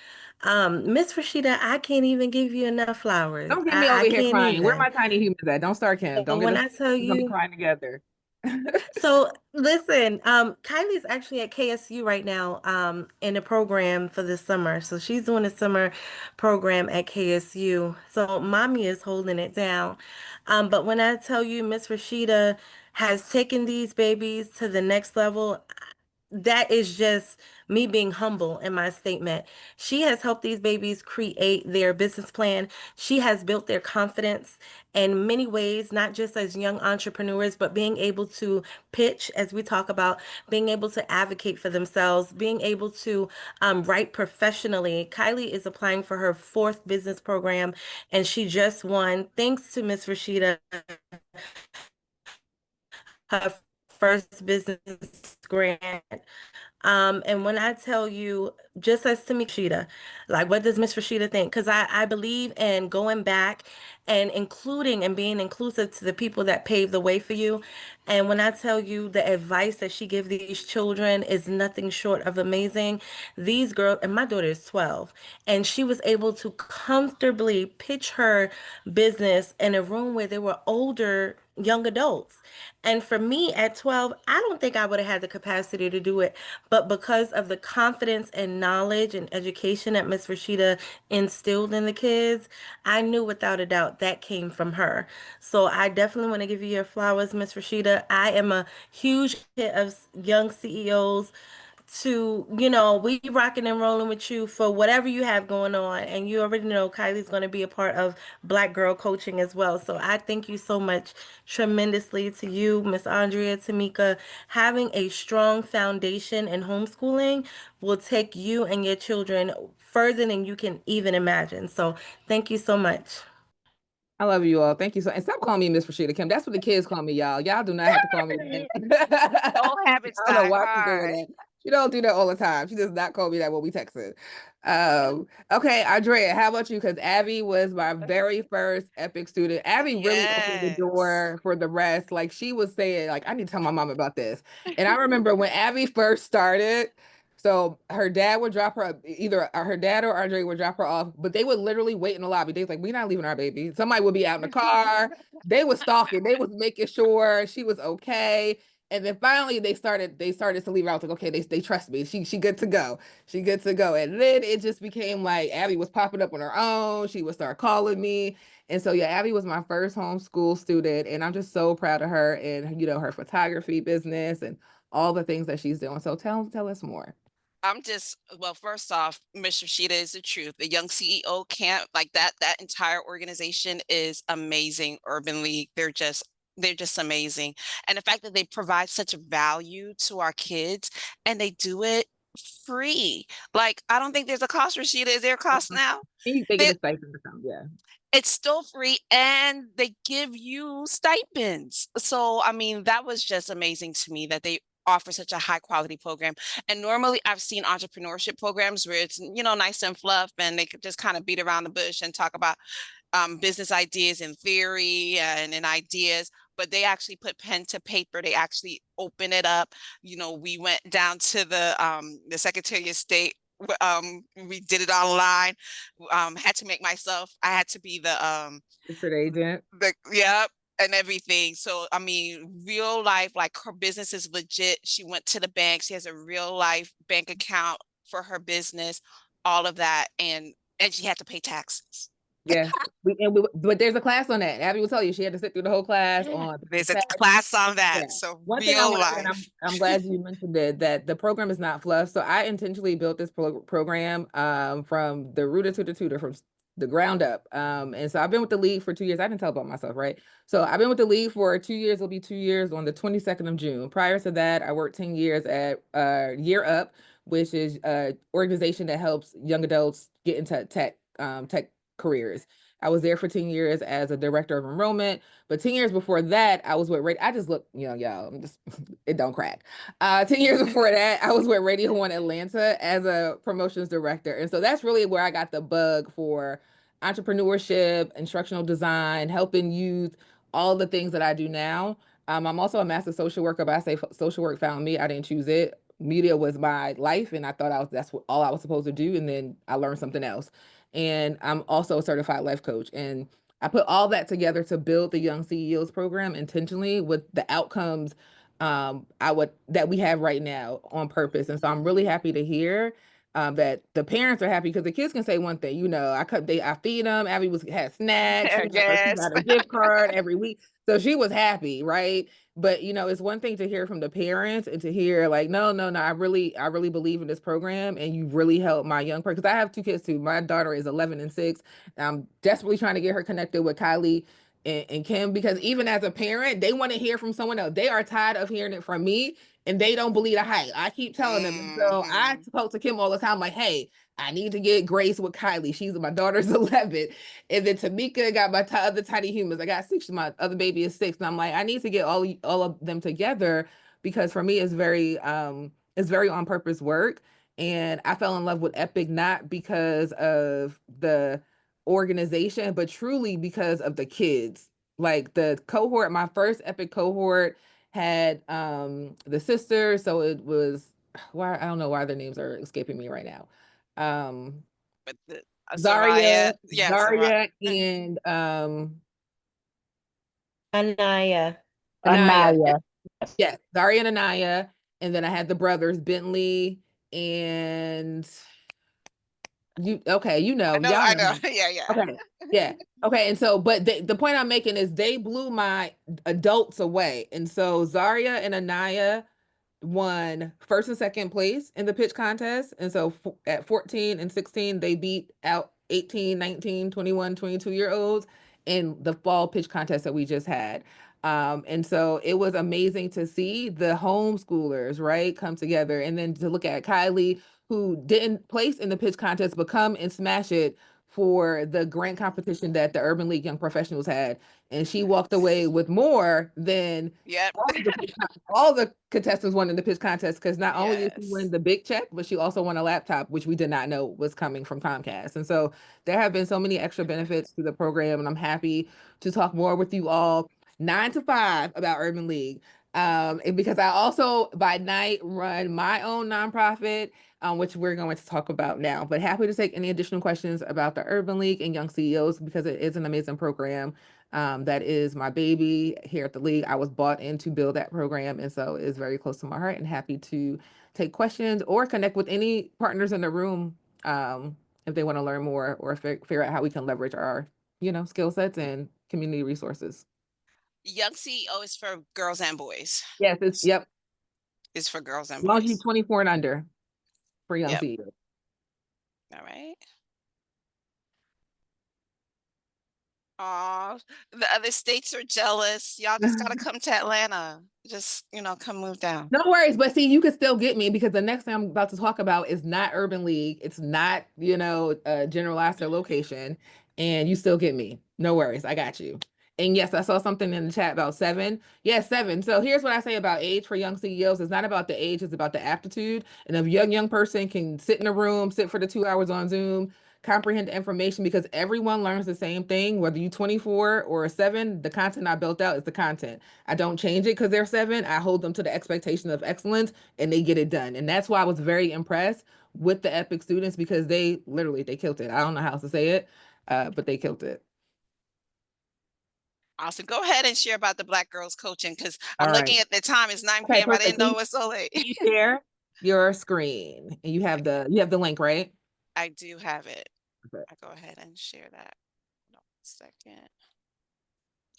Miss Rashida, I can't even give you enough flowers. Don't get me I over here can't crying. Where even. my tiny humans at? Don't start, Kim. Don't So get when us. I tell We're gonna be you, crying together. so listen, Kylie's actually at KSU right now, in a program for the summer. So she's doing a summer program at KSU. So mommy is holding it down. But when I tell you Miss Rashida has taken these babies to the next level, that is just me being humble in my statement. She has helped these babies create their business plan. She has built their confidence in many ways, not just as young entrepreneurs, but being able to pitch, as we talk about, being able to advocate for themselves, being able to write professionally. Kylie is applying for her 4th business program, and she just won, thanks to Miss Rashida, her first business grant. And when I tell you, just as to me, Rashida, like what does Miss Rashida think? Because I believe in going back and including and being inclusive to the people that paved the way for you. And when I tell you the advice that she gives these children is nothing short of amazing. These girls, and my daughter is 12, and she was able to comfortably pitch her business in a room where there were older young adults. And for me at 12, I don't think I would have had the capacity to do it. But because of the confidence and knowledge and education that Miss Rashida instilled in the kids, I knew without a doubt that came from her. So I definitely want to give you your flowers, Miss Rashida. I am a huge hit of young CEOs to, we rocking and rolling with you for whatever you have going on. And you already know Kylie's going to be a part of Black Girl Coaching as well. So I thank you so much tremendously to you, Miss Andrea, Tamika. Having a strong foundation in homeschooling will take you and your children further than you can even imagine. So thank you so much. I love you all. Thank you so. And stop calling me Miss Rashida Kim. That's what the kids call me, y'all. Y'all do not have to call me that. Old habits I don't know die why she's hard. doing that. She don't do that all the time. She does not call me that when we texted. Okay, Andrea, how about you? Because Abby was my very first EPIC student. Abby really opened the Yes. door for the rest. Like she was saying, like, I need to tell my mom about this. And I remember when Abby first started, so her dad would drop her, either her dad or Andre would drop her off, but they would literally wait in the lobby. They was like, we're not leaving our baby. Somebody would be out in the car. They was stalking. They was making sure she was okay. And then finally they started to leave her. I was like, okay, they trust me. She good to go. She good to go. And then it just became like Abby was popping up on her own. She would start calling me. And so yeah, Abby was my first homeschool student. And I'm just so proud of her and her photography business and all the things that she's doing. So tell us more. Well, first off, Ms. Rashida is the truth. The Young CEO camp, like that entire organization is amazing. Urban League, they're just amazing. And the fact that they provide such a value to our kids and they do it free. Like, I don't think there's a cost, Rashida. Is there a cost now? They get a stipend or something, yeah. It's still free and they give you stipends. So, I mean, that was just amazing to me that they offer such a high quality program. And normally I've seen entrepreneurship programs where it's, nice and fluff and they could just kind of beat around the bush and talk about business ideas in theory and ideas, but they actually put pen to paper. They actually open it up. We went down to the Secretary of State. We did it online. Had to make I had to be the agent. Yep, and everything. So I mean, real life, like her business is legit. She went to the bank. She has a real life bank account for her business, all of that, and she had to pay taxes. Yeah, but there's a class on that. Abby will tell you she had to sit through the whole class on. There's a class on that. Yeah. So one thing I real want to say, life. I'm glad you mentioned it, that the program is not fluff. So I intentionally built this program from the rooter to the tutor, from the ground up. And so I've been with the league for 2 years. I didn't tell about myself, right? So I've been with the league for 2 years. It'll be 2 years on the 22nd of June. Prior to that, I worked 10 years at Year Up, which is an organization that helps young adults get into tech careers. I was there for 10 years as a director of enrollment, but 10 years before that, I was with I just look, y'all, it don't crack. 10 years before that, I was with Radio 1 Atlanta as a promotions director. And so that's really where I got the bug for entrepreneurship, instructional design, helping youth, all the things that I do now. I'm also a master social worker, but I say social work found me. I didn't choose it. Media was my life, and I thought that's all I was supposed to do. And then I learned something else. And I'm also a certified life coach. And I put all that together to build the Young CEOs program intentionally with the outcomes that we have right now on purpose. And so I'm really happy to hear that the parents are happy, because the kids can say one thing, I feed them. Abby had snacks. She got a gift card every week. So she was happy, right? But it's one thing to hear from the parents and to hear like, no, I really believe in this program, and you really helped my young person. Because I have 2 kids too. My daughter is 11 and 6. I'm desperately trying to get her connected with Kylie and Kim, because even as a parent, they want to hear from someone else. They are tired of hearing it from me, and they don't believe the hype. I keep telling them. So I talk to Kim all the time, like, hey, I need to get Grace with Kylie. My daughter's 11. And then Tamika got my other tiny humans. I got 6. My other baby is 6. And I'm like, I need to get all of them together, because for me it's very on purpose work. And I fell in love with EPIC not because of the organization, but truly because of the kids. Like the cohort, my first EPIC cohort had the sisters, so it was why I don't know why their names are escaping me right now. But the Zaria, yeah, Zaria, and Anaya. Anaya. Anaya. Yes, Zaria and Anaya. And then I had the brothers Bentley and you know, y'all I know. know. Yeah. Okay. Yeah. Okay. And so, but the point I'm making is they blew my adults away. And so Zaria and Anaya won first and second place in the pitch contest. And so at 14 and 16, they beat out 18, 19, 21, 22-year-olds in the fall pitch contest that we just had. And so it was amazing to see the homeschoolers, right, come together. And then to look at Kylie, who didn't place in the pitch contest, but come and smash it for the grant competition that the Urban League Young Professionals had. And she walked away with more than Yep. all the contestants won in the pitch contest, because not only did she win Yes. the big check, but she also won a laptop, which we did not know was coming from Comcast. And so there have been so many extra benefits to the program, and I'm happy to talk more with you all 9 to 5 about Urban League. And because I also by night run my own nonprofit, which we're going to talk about now. But happy to take any additional questions about the Urban League and Young CEOs, because it is an amazing program. That is my baby here at the league. I was bought in to build that program, and so it's very close to my heart, and happy to take questions or connect with any partners in the room if they want to learn more or figure out how we can leverage our, skill sets and community resources. Young CEO is for girls and boys. Yes, yep. It's for girls and As long as you're boys. 24 and under for Young Yep. CEOs. All right. Oh, the other states are jealous. Y'all just gotta come to Atlanta. Just, come move down. No worries, but see, you can still get me, because the next thing I'm about to talk about is not Urban League. It's not, General Asset location, and you still get me. No worries, I got you. And yes, I saw something in the chat about 7. Yes, 7. So here's what I say about age for young CEOs. It's not about the age, it's about the aptitude. And if a young person can sit in a room, sit for the 2 hours on Zoom, comprehend the information, because everyone learns the same thing, whether you're 24 or 7, the content I built out is the content. I don't change it because they're 7. I hold them to the expectation of excellence, and they get it done. And that's why I was very impressed with the EPIC students, because they killed it. I don't know how else to say it, but they killed it. Awesome. Go ahead and share about the Black Girls Coaching, because I'm All looking right. at the time. It's 9 Okay, p.m. I perfect. didn't know it was so late. You share your screen, and you have the link, right? I do have it. Okay. I go ahead and share that. Hold on a second.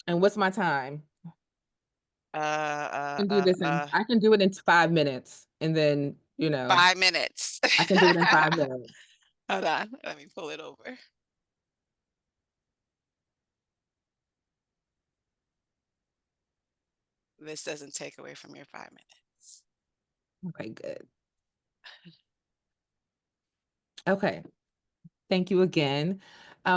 And what's my time? I can do this I can do it in 5 minutes, and then 5 minutes. I can do it in 5 minutes. Hold on. Let me pull it over. This doesn't take away from your 5 minutes. Okay, good. Okay. Thank you again.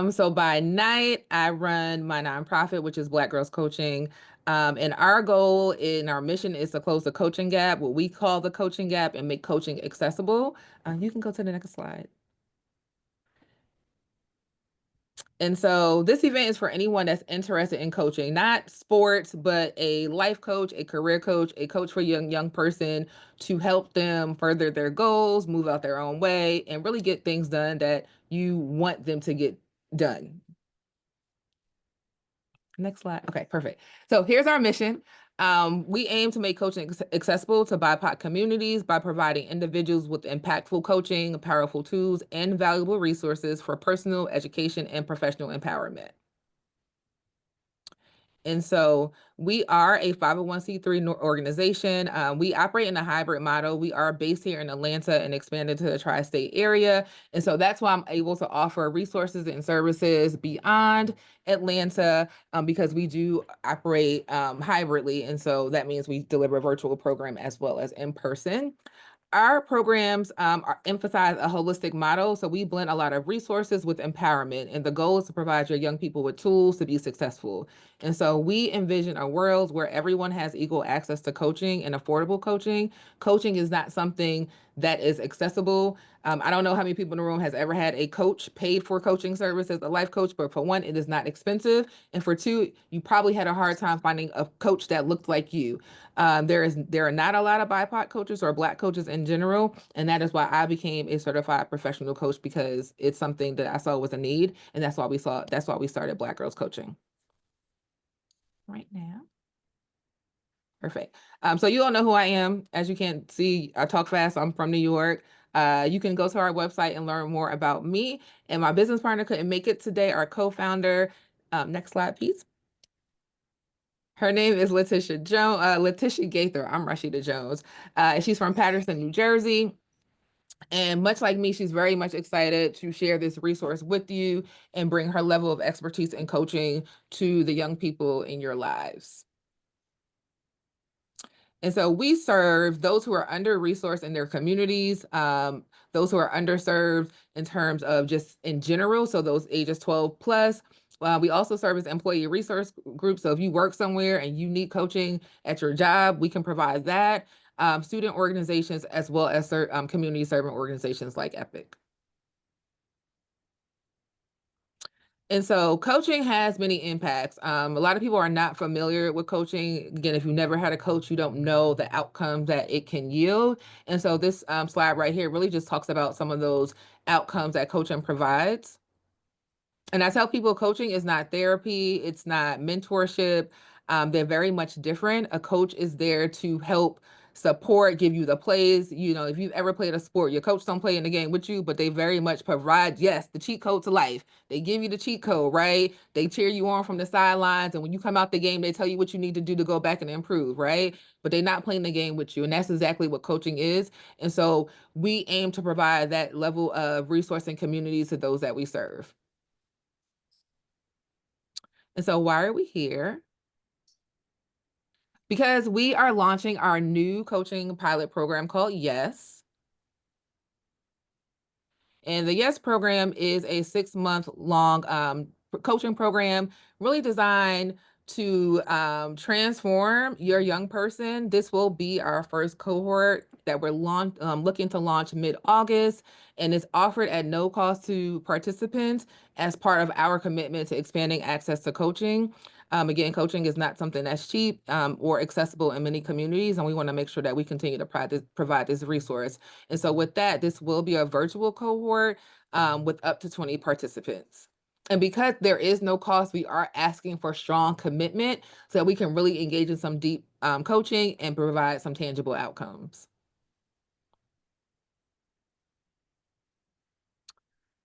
So by night, I run my nonprofit, which is Black Girls Coaching. And our goal in our mission is to close the coaching gap, what we call the coaching gap, and make coaching accessible. You can go to the next slide. And so this event is for anyone that's interested in coaching, not sports, but a life coach, a career coach, a coach for a young person, to help them further their goals, move out their own way, and really get things done that you want them to get done. Next slide. Okay, perfect. So here's our mission. We aim to make coaching accessible to BIPOC communities by providing individuals with impactful coaching, powerful tools, and valuable resources for personal education and professional empowerment. And so we are a 501c3 organization. We operate in a hybrid model. We are based here in Atlanta and expanded to the tri-state area. And so that's why I'm able to offer resources and services beyond Atlanta, because we do operate hybridly. And so that means we deliver a virtual program as well as in person. Our programs emphasize a holistic model. So we blend a lot of resources with empowerment. And the goal is to provide your young people with tools to be successful. And so we envision a world where everyone has equal access to coaching and affordable coaching. Coaching is not something that is accessible. I don't know how many people in the room has ever had a coach paid for coaching services, a life coach, but for one, it is not expensive. And for two, you probably had a hard time finding a coach that looked like you. There are not a lot of BIPOC coaches or Black coaches in general, and that is why I became a certified professional coach, because it's something that I saw was a need, and that's why we started Black Girls Coaching. Right now. Perfect. So you all know who I am. As you can see, I talk fast. I'm from New York. You can go to our website and learn more about me. And my business partner couldn't make it today, our co-founder. Next slide, please. Her name is Letitia Gaither. I'm Rashida Jones. She's from Paterson, New Jersey. And much like me, she's very much excited to share this resource with you and bring her level of expertise in coaching to the young people in your lives. And so we serve those who are under-resourced in their communities, those who are underserved in terms of just in general, so those ages 12 plus. We also serve as employee resource groups. So if you work somewhere and you need coaching at your job, we can provide that. Student organizations, as well as community serving organizations like EPIC. And so coaching has many impacts. A lot of people are not familiar with coaching. Again, if you've never had a coach, you don't know the outcomes that it can yield. And so this slide right here really just talks about some of those outcomes that coaching provides. And I tell people coaching is not therapy. It's not mentorship. They're very much different. A coach is there to help support, give you the plays. You know, if you've ever played a sport, your coach don't play in the game with you, but they very much provide, yes, the cheat code to life. They give you the cheat code, right? They cheer you on from the sidelines. And when you come out the game, they tell you what you need to do to go back and improve, right? But they're not playing the game with you. And that's exactly what coaching is. And so we aim to provide that level of resource and communities to those that we serve. And so why are we here? Because we are launching our new coaching pilot program called Yes. And the Yes program is a 6-month long coaching program really designed to transform your young person. This will be our first cohort that we're looking to launch mid-August, and it's offered at no cost to participants as part of our commitment to expanding access to coaching. Again, coaching is not something that's cheap or accessible in many communities, and we want to make sure that we continue to provide this resource. And so with that, this will be a virtual cohort with up to 20 participants. And because there is no cost, we are asking for strong commitment so that we can really engage in some deep coaching and provide some tangible outcomes.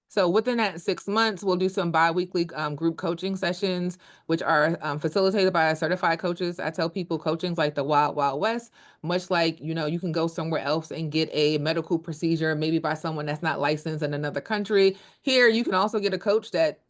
So within that 6 months, we'll do some bi-weekly group coaching sessions, which are facilitated by certified coaches. I tell people coaching's like the wild, wild west, much like, you know, you can go somewhere else and get a medical procedure, maybe by someone that's not licensed in another country. Here, you can also get a coach that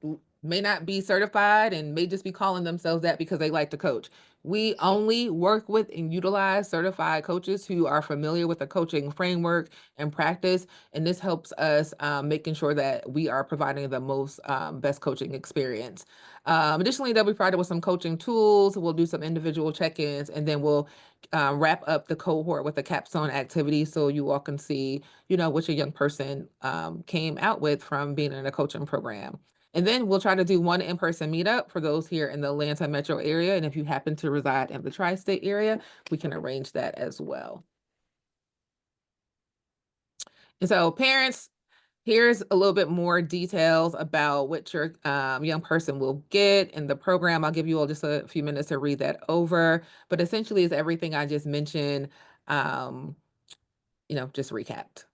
may not be certified and may just be calling themselves that because they like to coach. We only work with and utilize certified coaches who are familiar with the coaching framework and practice. And this helps us making sure that we are providing the most best coaching experience. Additionally, they'll be provided with some coaching tools. We'll do some individual check-ins, and then we'll wrap up the cohort with a capstone activity so you all can see, you know, what your young person came out with from being in a coaching program. And then we'll try to do one in-person meetup for those here in the Atlanta metro area. And if you happen to reside in the tri-state area, we can arrange that as well. And so parents, here's a little bit more details about what your young person will get in the program. I'll give you all just a few minutes to read that over, but essentially it's everything I just mentioned, you know, just recapped.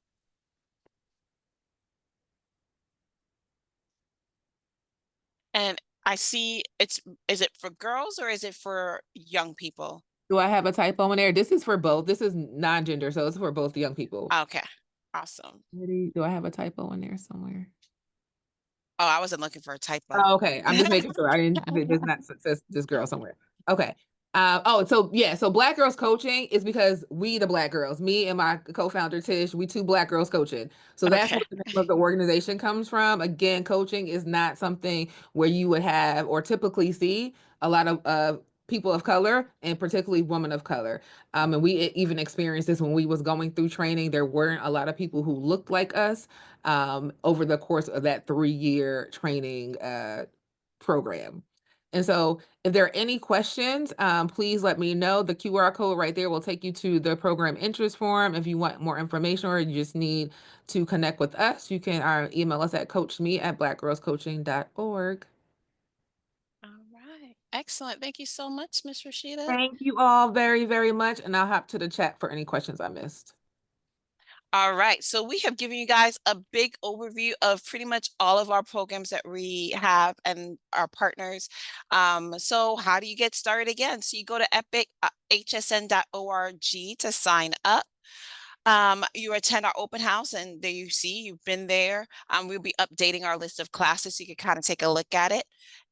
And I see is it for girls or is it for young people? Do I have a typo in there? This is for both. This is non-gender, so it's for both young people. Okay, awesome. Do I have a typo in there somewhere? Oh, I wasn't looking for a typo. Oh, okay, I'm just making sure I didn't. There's not says this girl somewhere. Okay, So Black Girls Coaching is because we, the Black girls, me and my co-founder Tish, we two Black girls coaching. So that's Okay. where the name of the organization comes from. Again, coaching is not something where you would have or typically see a lot of people of color, and particularly women of color. And we even experienced this when we was going through training. There weren't a lot of people who looked like us over the course of that 3-year training program. And so if there are any questions, please let me know. The QR code right there will take you to the program interest form. If you want more information or you just need to connect with us, you can email us at coachme@blackgirlscoaching.org. All right. Excellent. Thank you so much, Ms. Rashida. Thank you all very, very much. And I'll hop to the chat for any questions I missed. All right, so we have given you guys a big overview of pretty much all of our programs that we have and our partners. So how do you get started again? So you go to epichsn.org to sign up. You attend our open house, and there you see you've been there. We'll be updating our list of classes so you can kind of take a look at it.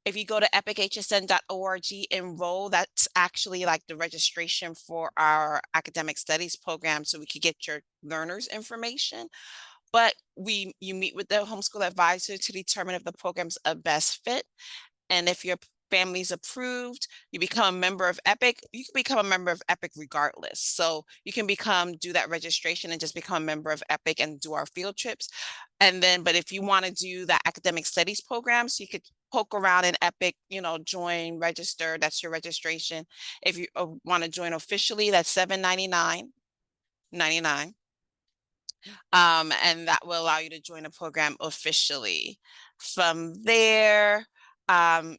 If you go to epichsn.org, enroll, that's actually like the registration for our academic studies program, so we could get your learners information. But you meet with the homeschool advisor to determine if the program's a best fit. And if your family's approved, you become a member of EPIC. You can become a member of EPIC regardless. So you can do that registration and just become a member of EPIC and do our field trips. And then, but if you want to do the academic studies program, so you could poke around in EPIC, join, register, that's your registration. If you want to join officially, that's $7.99.99. And that will allow you to join a program officially. From there,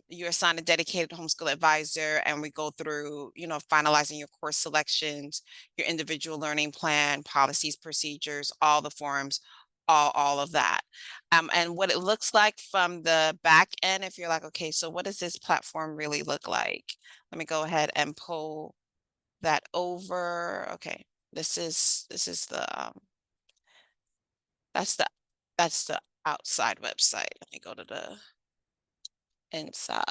you're assigned a dedicated homeschool advisor, and we go through, finalizing your course selections, your individual learning plan, policies, procedures, all the forms, all of that. And what it looks like from the back end, if you're like, okay, so what does this platform really look like? Let me go ahead and pull that over. Okay, this is the that's the outside website. Let me go to the inside.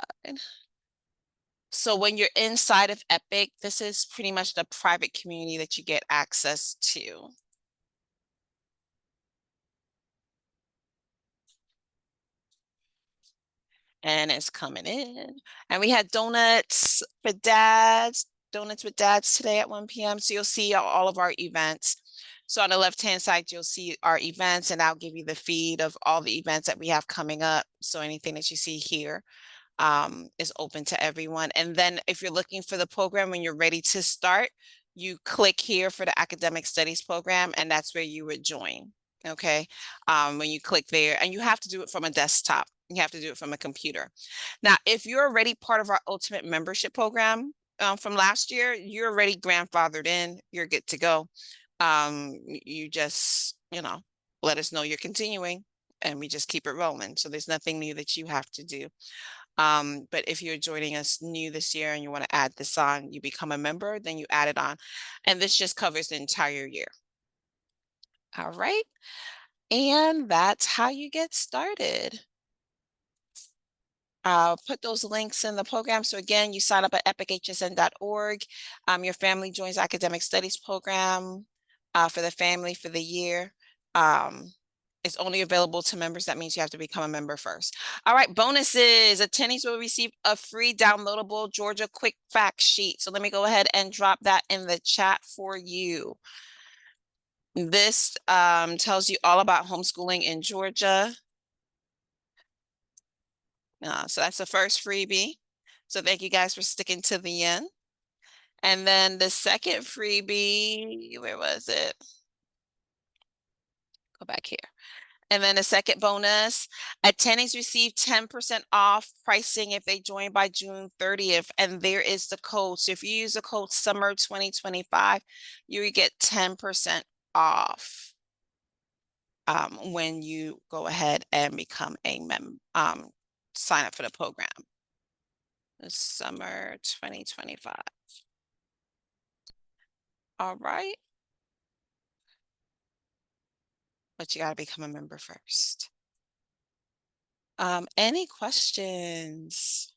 So when you're inside of EPIC, this is pretty much the private community that you get access to. And it's coming in. And we had donuts with dads today at 1 p.m. So you'll see all of our events. So on the left-hand side, you'll see our events, and I'll give you the feed of all the events that we have coming up. So anything that you see here is open to everyone. And then if you're looking for the program, when you're ready to start, you click here for the academic studies program, and that's where you would join. Okay. When you click there, and you have to do it from a desktop. You have to do it from a computer. Now, if you're already part of our ultimate membership program from last year, you're already grandfathered in, you're good to go. You just, let us know you're continuing, and we just keep it rolling. So there's nothing new that you have to do. But if you're joining us new this year and you want to add this on, you become a member, then you add it on. And this just covers the entire year. All right. And that's how you get started. I'll put those links in the program. So again, you sign up at epichsn.org. Your family joins academic studies program for the family for the year. It's only available to members. That means you have to become a member first. All right, bonuses. Attendees will receive a free downloadable Georgia quick fact sheet. So let me go ahead and drop that in the chat for you. This tells you all about homeschooling in Georgia. So that's the first freebie. So thank you guys for sticking to the end. And then the second freebie, where was it? Go back here. And then the second bonus, attendees receive 10% off pricing if they join by June 30th. And there is the code. So if you use the code summer 2025, you get 10% off when you go ahead and become a sign up for the program. The summer 2025. All right. But you got to become a member first. Any questions?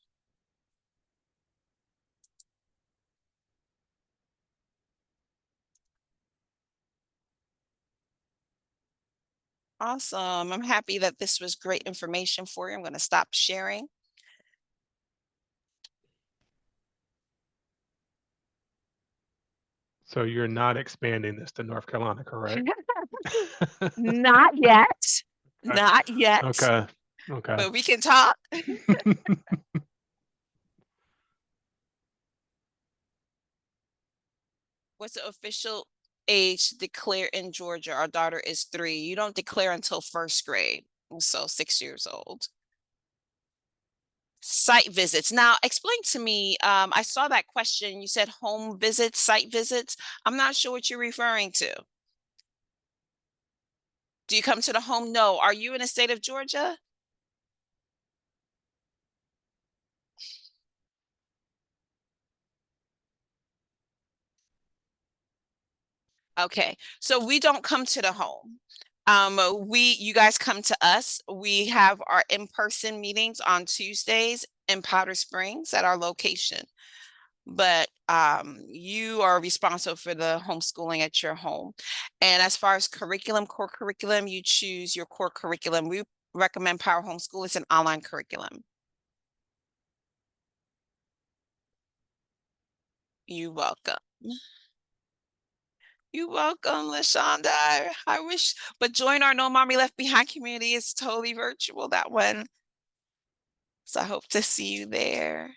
Awesome. I'm happy that this was great information for you. I'm going to stop sharing. So you're not expanding this to North Carolina, correct? Not yet. Okay. Not yet. Okay. Okay. But we can talk. What's the official age to declare in Georgia? Our daughter is 3. You don't declare until 1st grade, so 6 years old. Site visits. Now, explain to me, I saw that question. You said home visits, site visits. I'm not sure what you're referring to. Do you come to the home? No. Are you in the state of Georgia? Okay, so we don't come to the home. You guys come to us. We have our in-person meetings on Tuesdays in Powder Springs at our location. But you are responsible for the homeschooling at your home. And as far as curriculum, core curriculum, you choose your core curriculum. We recommend Power Homeschool. It's an online curriculum. You're welcome. You're welcome, LaShonda. I wish, but join our No Mommy Left Behind community. It's totally virtual, that one. So I hope to see you there.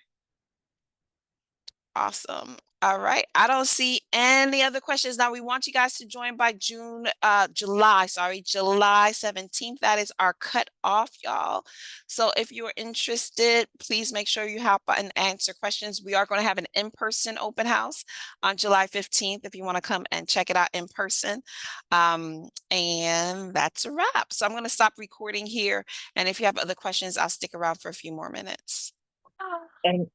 Awesome. All right. I don't see any other questions. Now we want you guys to join by July 17th. That is our cutoff, y'all. So if you're interested, please make sure you hop and answer questions. We are going to have an in-person open house on July 15th if you want to come and check it out in person. And that's a wrap. So I'm going to stop recording here. And if you have other questions, I'll stick around for a few more minutes. And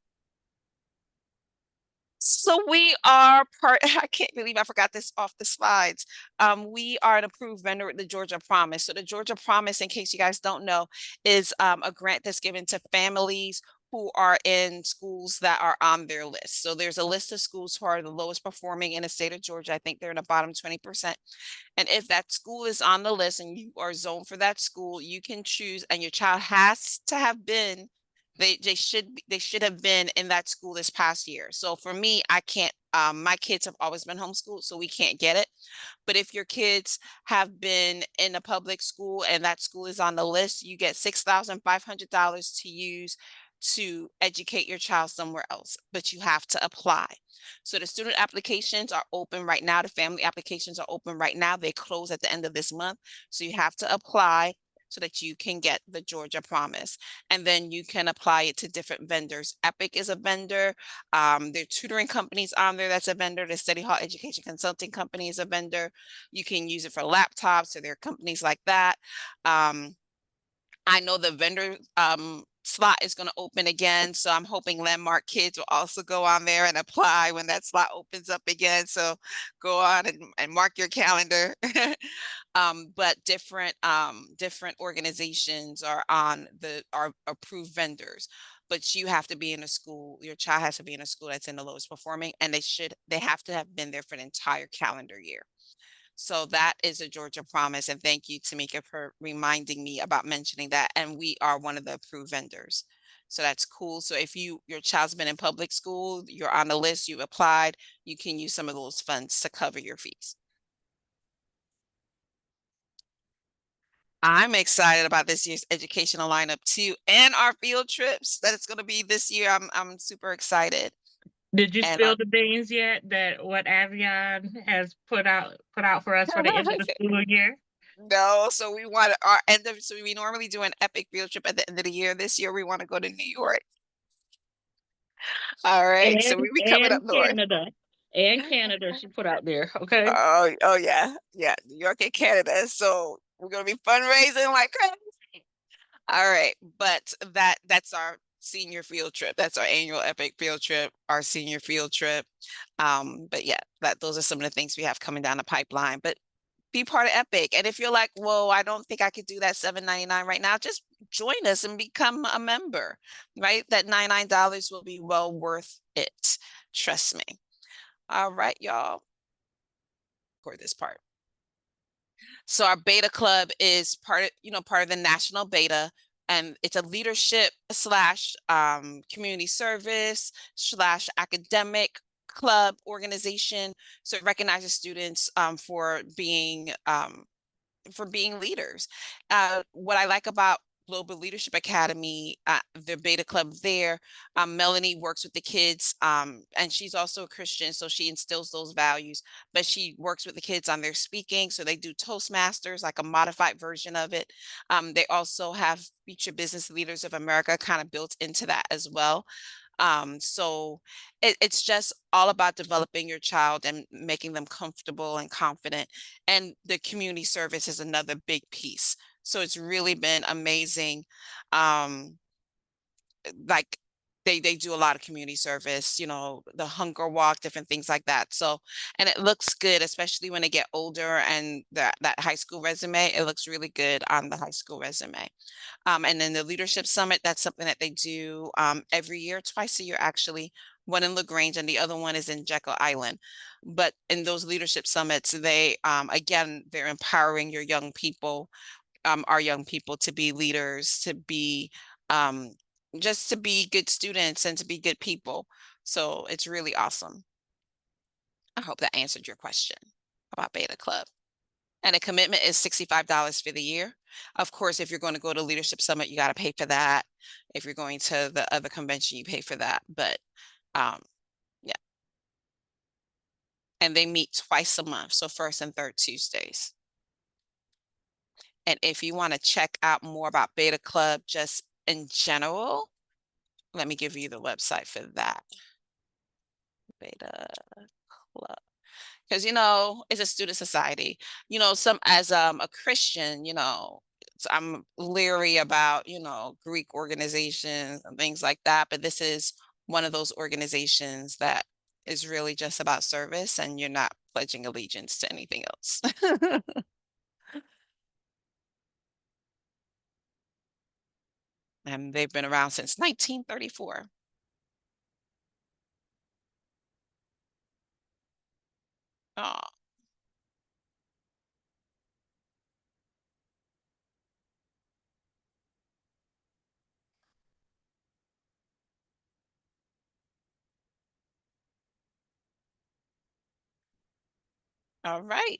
So we are part, I can't believe I forgot this off the slides. We are an approved vendor with the Georgia Promise. So the Georgia Promise, in case you guys don't know, is a grant that's given to families who are in schools that are on their list. So there's a list of schools who are the lowest performing in the state of Georgia. I think they're in the bottom 20%. And if that school is on the list and you are zoned for that school, you can choose, and your child has to have been they should have been in that school this past year. So for me, I can't, my kids have always been homeschooled, so we can't get it. But if your kids have been in a public school and that school is on the list, you get $6,500 to use to educate your child somewhere else, but you have to apply. So the student applications are open right now. The family applications are open right now. They close at the end of this month. So you have to apply so that you can get the Georgia Promise. And then you can apply it to different vendors. EPIC is a vendor. There are tutoring companies on there that's a vendor. The Study Hall Education Consulting Company is a vendor. You can use it for laptops, so there are companies like that. I know the vendor slot is going to open again. So I'm hoping Landmark kids will also go on there and apply when that slot opens up again. So go on and mark your calendar. But different organizations are approved vendors. But you have to be in a school, your child has to be in a school that's in the lowest performing, and they have to have been there for the entire calendar year. So that is a Georgia Promise. And thank you, Tamika, for reminding me about mentioning that. And we are one of the approved vendors. So that's cool. So if your child's been in public school, you're on the list, you've applied, you can use some of those funds to cover your fees. I'm excited about this year's educational lineup too, and our field trips that it's going to be this year. I'm super excited. did you And spill the beans yet that what Avion has put out for us for the end of the school year? No, so we want so we normally do an EPIC field trip at the end of the year. This year we want to go to New York. All right, so we be coming up north. Canada she put out there. Okay. Oh yeah, New York and Canada. So we're gonna be fundraising like crazy. All right, but that's our senior field trip. That's our annual EPIC field trip, our senior field trip. But yeah, those are some of the things we have coming down the pipeline. But be part of EPIC. And if you're like, whoa, I don't think I could do that $7.99 right now, just join us and become a member, right? That $99 will be well worth it. Trust me. All right, y'all. For this part. So our beta club is part of the national beta, and it's a leadership slash community service slash academic club organization. So it recognizes students for being leaders. What I like about Global Leadership Academy, the beta club there, Melanie works with the kids, and she's also a Christian, so she instills those values, but she works with the kids on their speaking. So they do Toastmasters, like a modified version of it. They also have Future Business Leaders of America kind of built into that as well. So it's just all about developing your child and making them comfortable and confident. And the community service is another big piece. So it's really been amazing. Like they do a lot of community service, the hunger walk, different things like that. So, and it looks good, especially when they get older, and that high school resume, it looks really good on the high school resume. And then the Leadership Summit, that's something that they do every year, twice a year, actually. One in LaGrange and the other one is in Jekyll Island. But in those leadership summits, again, they're empowering our young people to be leaders, to be just to be good students and to be good people. So it's really awesome. I hope that answered your question about Beta Club. And a commitment is $65 for the year. Of course, if you're going to go to Leadership Summit, you got to pay for that. If you're going to the other convention, you pay for that. But yeah. And they meet twice a month, so first and third Tuesdays. And if you want to check out more about Beta Club just in general, let me give you the website for that. Beta Club. Because it's a student society. As a Christian, so I'm leery about Greek organizations and things like that, but this is one of those organizations that is really just about service, and you're not pledging allegiance to anything else. And they've been around since 1934. Oh. All right.